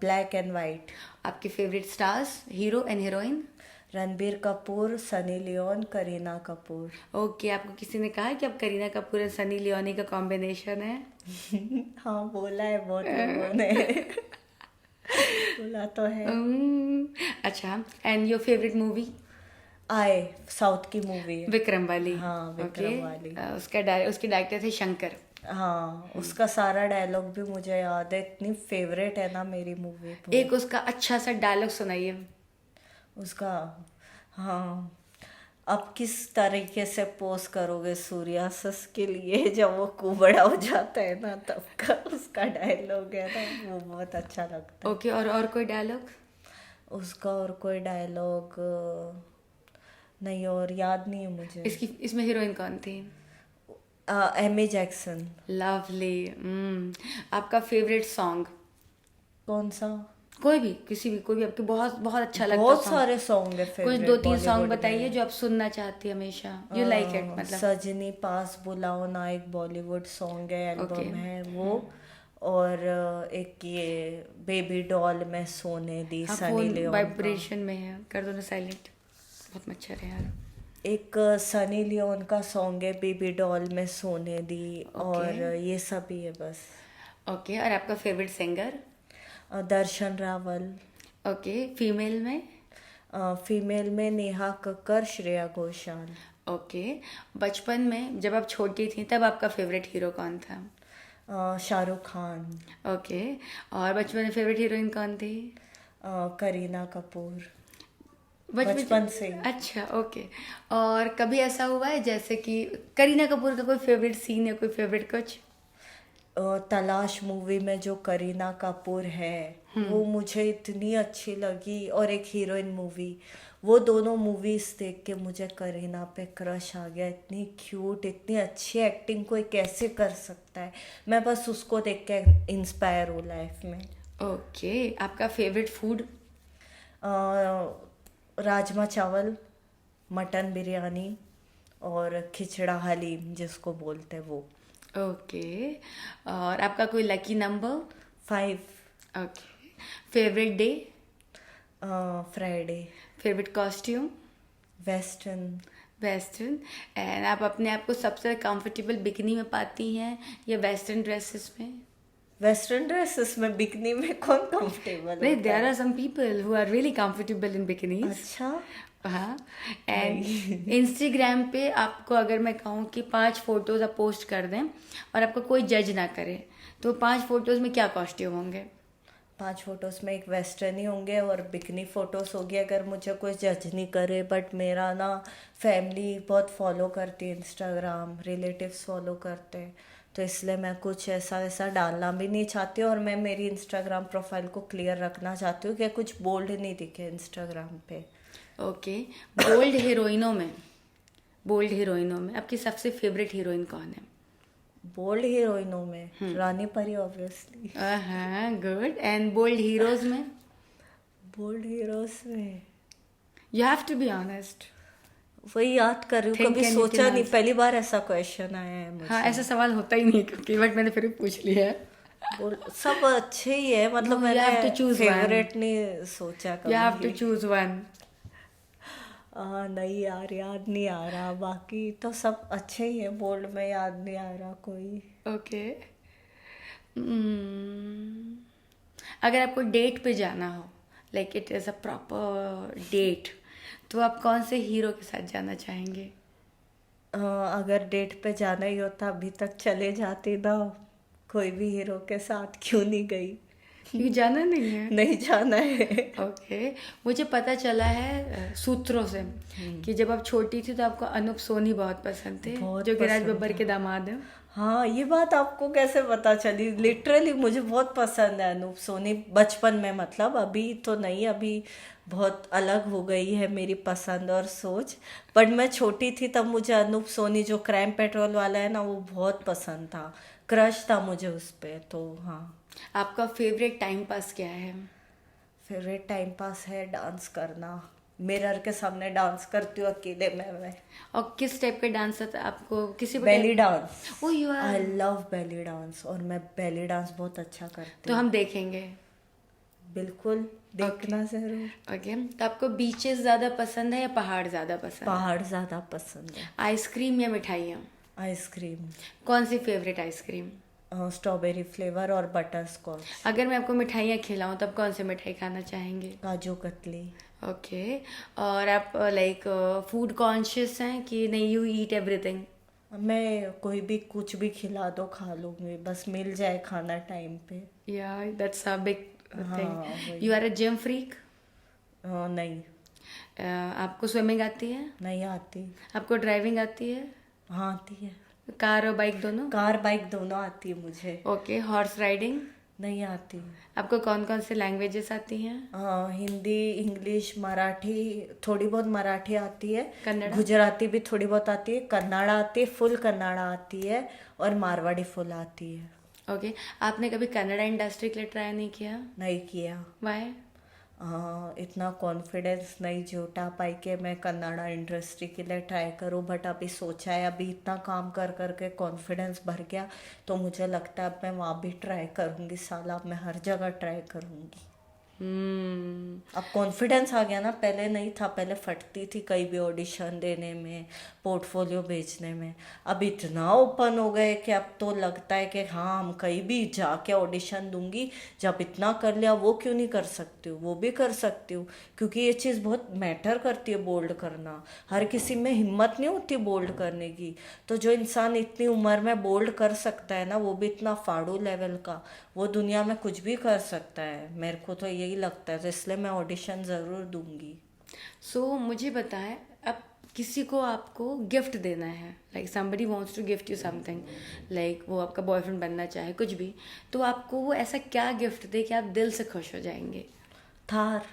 Black and white. आपके favourite stars, hero and heroine? Ranbir Kapoor, Sunny Leone, Kareena Kapoor. Okay, आपको किसी ने कहा है कि आप करीना कपूर और सनी लियोनी का कॉम्बिनेशन है? हाँ, बोला है बहुत लोगों ने। बोला तो है। अच्छा, एंड योर फेवरेट मूवी? आए, साउथ की मूवी है। विक्रम वाली। हाँ, विक्रम वाली। उसके डायरेक्टर थे शंकर। हाँ, उसका सारा डायलॉग भी मुझे याद है, इतनी फेवरेट है ना मेरी मूवी। एक उसका अच्छा सा डायलॉग सुनाइए उसका। हाँ, अब किस तरीके से पोज करोगे सूर्यास्त के लिए, जब वो कुबड़ा हो जाता है ना, तब का उसका डायलॉग है ना, वो बहुत अच्छा लगता है। ओके, और कोई डायलॉग? उसका और कोई डायलॉग नहीं, और याद नहीं है मुझे। इसमें हीरोइन कौन थी? Amy Jackson. लवली। आपका फेवरेट सॉन्ग? कौन सा? कोई भी, किसी भी, कोई भी आपके बहुत बहुत अच्छा लगता है? बहुत सारे सॉन्ग है कुछ फेवरेट। 2-3 सॉन्ग बताइए जो आप सुनना चाहती है हमेशा, यू लाइक इट, मतलब। सजनी पास बुलाओ ना, एक बॉलीवुड सॉन्ग है, एल्बम Okay. है वो। और एक ये बेबी डॉल में सोने दी, हाँ, सनी फोन लियोन वाइब्रेशन में है, कर दो ना साइलेंट। बहुत मच्छर है यार। एक सनी लियोन का सॉन्ग है, बेबी डॉल में सोने दी। और ये सब ही है बस। ओके, और आपका फेवरेट सिंगर? दर्शन रावल। ओके, फीमेल में? फीमेल में नेहा कक्कर, श्रेया घोषाल। ओके, बचपन में जब आप छोटी थी तब आपका फेवरेट हीरो कौन था? शाहरुख खान। ओके, और बचपन में फेवरेट हीरोइन कौन थी? करीना कपूर। बचपन बचपन से। अच्छा, ओके। और कभी ऐसा हुआ है जैसे कि करीना कपूर का कोई फेवरेट सीन या कोई फेवरेट कुछ? तलाश मूवी में जो करीना कपूर है वो मुझे इतनी अच्छी लगी, और एक हीरोइन मूवी, वो दोनों मूवीज देख के मुझे करीना पे क्रश आ गया। इतनी क्यूट, इतनी अच्छी एक्टिंग कोई कैसे कर सकता है। मैं बस उसको देख के इंस्पायर हूँ लाइफ में। ओके, आपका फेवरेट फूड? राजमा चावल, मटन बिरयानी, और खिचड़ा हलीम जिसको बोलते हैं वो। ओके, और आपका कोई lucky number? 5। Okay, favourite day? Friday. Favourite costume? Western. Western. And आप अपने आप को सबसे कंफर्टेबल बिकनी में पाती हैं या वेस्टर्न ड्रेसेस में? वेस्टर्न ड्रेसेस में, बिकनी में कौन कंफर्टेबल? नहीं, there are some people who are really comfortable in bikinis. अच्छा। हाँ, एंड इंस्टाग्राम पे आपको अगर मैं कहूँ कि 5 फोटोज आप पोस्ट कर दें और आपको कोई जज ना करे, तो 5 फोटोज में क्या कॉस्ट्यूम होंगे? 5 फोटोज में एक वेस्टर्न ही होंगे और बिकनी फोटोज होगी, अगर मुझे कोई जज नहीं करे। बट मेरा ना फैमिली बहुत फॉलो करती है इंस्टाग्राम, रिलेटिव्स फॉलो करते हैं, तो इसलिए मैं कुछ ऐसा वैसा डालना भी नहीं चाहती, और मैं मेरी इंस्टाग्राम प्रोफाइल को क्लियर रखना चाहती हूँ कि कुछ बोल्ड नहीं दिखे इंस्टाग्राम पे। ओके, बोल्ड हीरोइनों में आपकी सबसे फेवरेट हीरोइन कौन है? बोल्ड हीरोइनों में रानी परी ऑब्वियसली। हाँ, गुड। एंड बोल्ड हीरोज में? बोल्ड हीरोज में you have to be honest. वही याद कर रही हूँ, कभी सोचा नहीं, पहली बार ऐसा क्वेश्चन आया है मुझे। हाँ, ऐसा सवाल होता ही नहीं क्योंकि, बट मैंने फिर भी पूछ लिया है। बोल सब अच्छे ही है, मतलब No, you have मैंने to choose one. फेवरेट नहीं सोचा You have to कभी। choose one. नहीं यार, याद नहीं आ रहा, बाकी तो सब अच्छे ही है, बोल्ड में याद नहीं आ रहा कोई। Okay. Hmm. अगर आपको डेट पे जाना हो, like it is a proper date, तो आप कौन से हीरो के साथ जाना चाहेंगे? अगर डेट पे जाना ही होता अभी तक चले जाती ना, कोई भी हीरो के साथ, क्यों नहीं गई। क्योंकि जाना नहीं है। नहीं जाना है। ओके। मुझे पता चला है सूत्रों से कि जब आप छोटी थी तो आपको अनूप सोनी बहुत पसंद थे, बहुत जो कि राज पसंद बब्बर था। के दामाद हैं। हाँ, ये बात आपको कैसे पता चली? लिटरली मुझे बहुत पसंद है अनूप सोनी, बचपन में, मतलब अभी तो नहीं, अभी बहुत अलग हो गई है मेरी पसंद और सोच। बट मैं छोटी थी तब मुझे अनूप सोनी, जो क्राइम पेट्रोल वाला है ना, वो बहुत पसंद था, क्रश था मुझे उस पे। तो हाँ, आपका फेवरेट टाइम पास क्या है? फेवरेट टाइम पास है डांस करना, मिरर के सामने डांस करती हूँ अकेले में मैं। और किस टाइप का डांस आता है आपको? किसी भी belly type? Dance. Oh you I are. Love belly dance, और मैं बेली डांस बहुत अच्छा करती तो हूँ। हम देखेंगे। बिल्कुल, देखना जरूर। ओके। तो आपको बीचेस ज़्यादा पसंद है या पहाड़ ज़्यादा पसंद है? पहाड़ ज़्यादा पसंद है। आइसक्रीम या मिठाइयाँ? आइसक्रीम, कौन सी फेवरेट आइसक्रीम? स्ट्रॉबेरी फ्लेवर और बटर स्कॉच। अगर मैं आपको मिठाइयाँ खिलाऊं तब कौन सी मिठाई खाना चाहेंगे? काजू कतली। ओके। और आप लाइक फूड कॉन्शियस हैं कि नहीं, यू ईट एवरीथिंग? मैं कोई भी कुछ भी खिला दो खा लूंगी, बस मिल जाए खाना टाइम पे। या दैट्स अ बिग हाँ, थिंग। वही। You are a gym freak? नहीं, आपको स्विमिंग आती है? नहीं आती। आपको ड्राइविंग आती है? हाँ, आती है। कार और बाइक दोनों? कार बाइक दोनों आती है मुझे। ओके। Horse riding? नहीं आती। आपको कौन कौन से लैंग्वेजेस आती हैं? हिंदी, इंग्लिश, मराठी, थोड़ी बहुत मराठी आती है। कन्नड़ा? गुजराती भी थोड़ी बहुत आती है। कन्नड़ा आती है, फुल कन्नड़ा आती है। और मारवाड़ी फुल आती है। ओके। आपने कभी कन्नड़ा इंडस्ट्री के लिए ट्राई नहीं किया? नहीं किया। वाई? इतना कॉन्फिडेंस नहीं जुटा पाई कि मैं कन्नड़ा इंडस्ट्री के लिए ट्राई करूँ, बट अभी सोचा है, अभी इतना काम कर करके कॉन्फिडेंस भर गया, तो मुझे लगता है अब मैं वहाँ भी ट्राई करूँगी, साला अब मैं हर जगह ट्राई करूँगी। अब कॉन्फिडेंस आ गया ना, पहले नहीं था, पहले फटती थी कहीं भी ऑडिशन देने में, पोर्टफोलियो भेजने में। अब इतना ओपन हो गए कि अब तो लगता है कि हाँ, हम कहीं भी जाके ऑडिशन दूंगी, जब इतना कर लिया वो क्यों नहीं कर सकती हूँ, वो भी कर सकती हूँ। क्योंकि ये चीज़ बहुत मैटर करती है, बोल्ड करना। हर किसी में हिम्मत नहीं होती बोल्ड करने की। तो जो इंसान इतनी उम्र में बोल्ड कर सकता है ना, वो भी इतना फाड़ू लेवल का, वो दुनिया में कुछ भी कर सकता है। मेरे को तो यही लगता है, तो इसलिए मैं ऑडिशन ज़रूर दूंगी। सो मुझे बताएं, अब किसी को आपको गिफ्ट देना है, like somebody wants to gift you something, like वो आपका बॉयफ्रेंड बनना चाहे, कुछ भी, तो आपको वो ऐसा क्या गिफ्ट दे कि आप दिल से खुश हो जाएंगे? थार।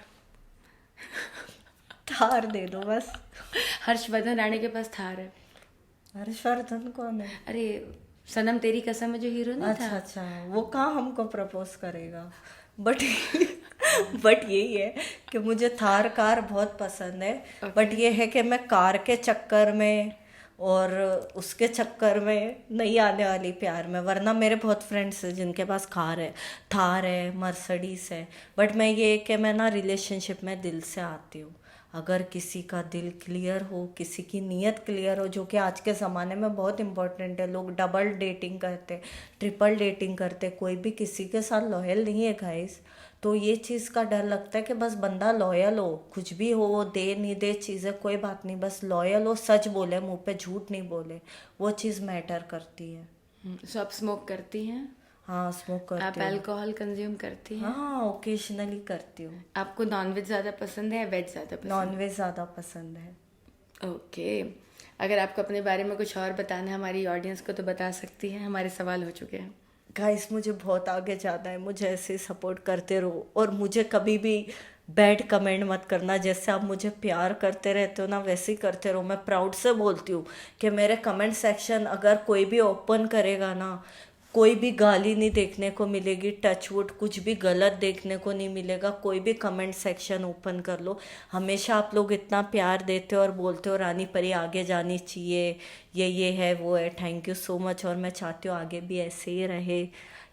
थार दे दो बस। हर्षवर्धन राणे के पास थार है। हर्षवर्धन कौन है? अरे सनम तेरी कसम में जो हीरो नहीं अच्छा था? अच्छा, वो कहाँ हमको प्रपोज करेगा। बट बट यही है कि मुझे थार कार बहुत पसंद है। बट ये है कि मैं कार के चक्कर में और उसके चक्कर में नहीं आने वाली प्यार में। वरना मेरे बहुत फ्रेंड्स हैं जिनके पास कार है, थार है, मर्सिडीज है। बट मैं ये कि मैं ना रिलेशनशिप में दिल से आती हूँ। अगर किसी का दिल क्लियर हो, किसी की नीयत क्लियर हो, जो कि आज के ज़माने में बहुत इम्पोर्टेंट है। लोग डबल डेटिंग करते, ट्रिपल डेटिंग करते, कोई भी किसी के साथ लॉयल नहीं है गाइस। तो ये चीज़ का डर लगता है कि बस बंदा लॉयल हो, कुछ भी हो, वो दे नहीं दे चीज़ें कोई बात नहीं, बस लॉयल हो, सच बोले, मुंह पे झूठ नहीं बोले, वो चीज़ मैटर करती है। सो आप स्मोक करती हैं? हाँ, स्मोक आप करती हूँ। अल्कोहल कंज्यूम करती हैं? हाँ, ओकेजनली करती हूँ। आपको नॉनवेज ज़्यादा पसंद है या वेज ज़्यादा पसंद है? नॉनवेज ज़्यादा पसंद है। ओके। अगर आपको अपने बारे में कुछ और बताना है हमारी ऑडियंस को तो बता सकती हैं, हमारे सवाल हो चुके हैं। गाइस, मुझे बहुत आगे जाना है, मुझे ऐसे सपोर्ट करते रहो, और मुझे कभी भी बैड कमेंट मत करना। जैसे आप मुझे प्यार करते रहते हो ना, वैसे ही करते रहो। मैं प्राउड से बोलती हूँ कि मेरे कमेंट सेक्शन अगर कोई भी ओपन करेगा ना, कोई भी गाली नहीं देखने को मिलेगी, टचवुड, कुछ भी गलत देखने को नहीं मिलेगा। कोई भी कमेंट सेक्शन ओपन कर लो। हमेशा आप लोग इतना प्यार देते हो और बोलते हो रानी परी आगे जानी चाहिए, ये है वो है, थैंक यू सो मच। और मैं चाहती हूँ आगे भी ऐसे ही रहे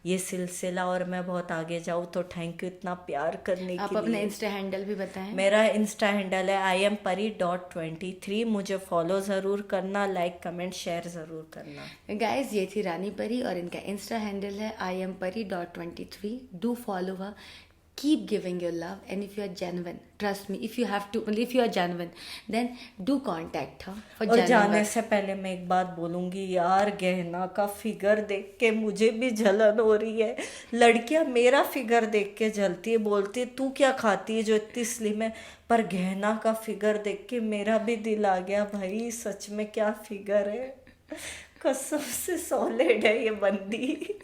ये सिलसिला और मैं बहुत आगे जाऊँ, तो थैंक यू इतना प्यार करने आप के अपने लिए। इंस्टा हैंडल भी बताएं। मेरा इंस्टा हैंडल है IAMPari.23। मुझे फॉलो ज़रूर करना, लाइक कमेंट शेयर ज़रूर करना। गाइज ये थी रानी परी और इनका इंस्टा हैंडल है IAMPari.23। Do follow her, keep giving your love and if you are genuine, trust me, if you have to, मतलब if you are genuine then do contact her for और जाने genuine. से पहले मैं एक बात बोलूंगी यार, गहना का फिगर देख के मुझे भी जलन हो रही है। लड़कियां मेरा फिगर देख के जलती है, बोलती है तू क्या खाती है जो इतनी स्लिम है, पर गहना का फिगर देख के मेरा भी दिल आ गया भाई, सच में क्या फिगर है, कसम से सॉलिड है ये बंदी।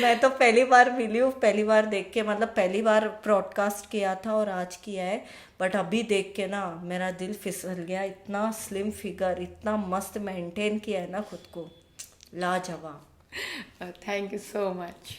मैं तो पहली बार मिली हूँ, पहली बार देख के, मतलब पहली बार ब्रॉडकास्ट किया था और आज किया है, बट अभी देख के ना मेरा दिल फिसल गया। इतना स्लिम फिगर, इतना मस्त मेंटेन किया है ना खुद को, लाजवाब। Thank you so much.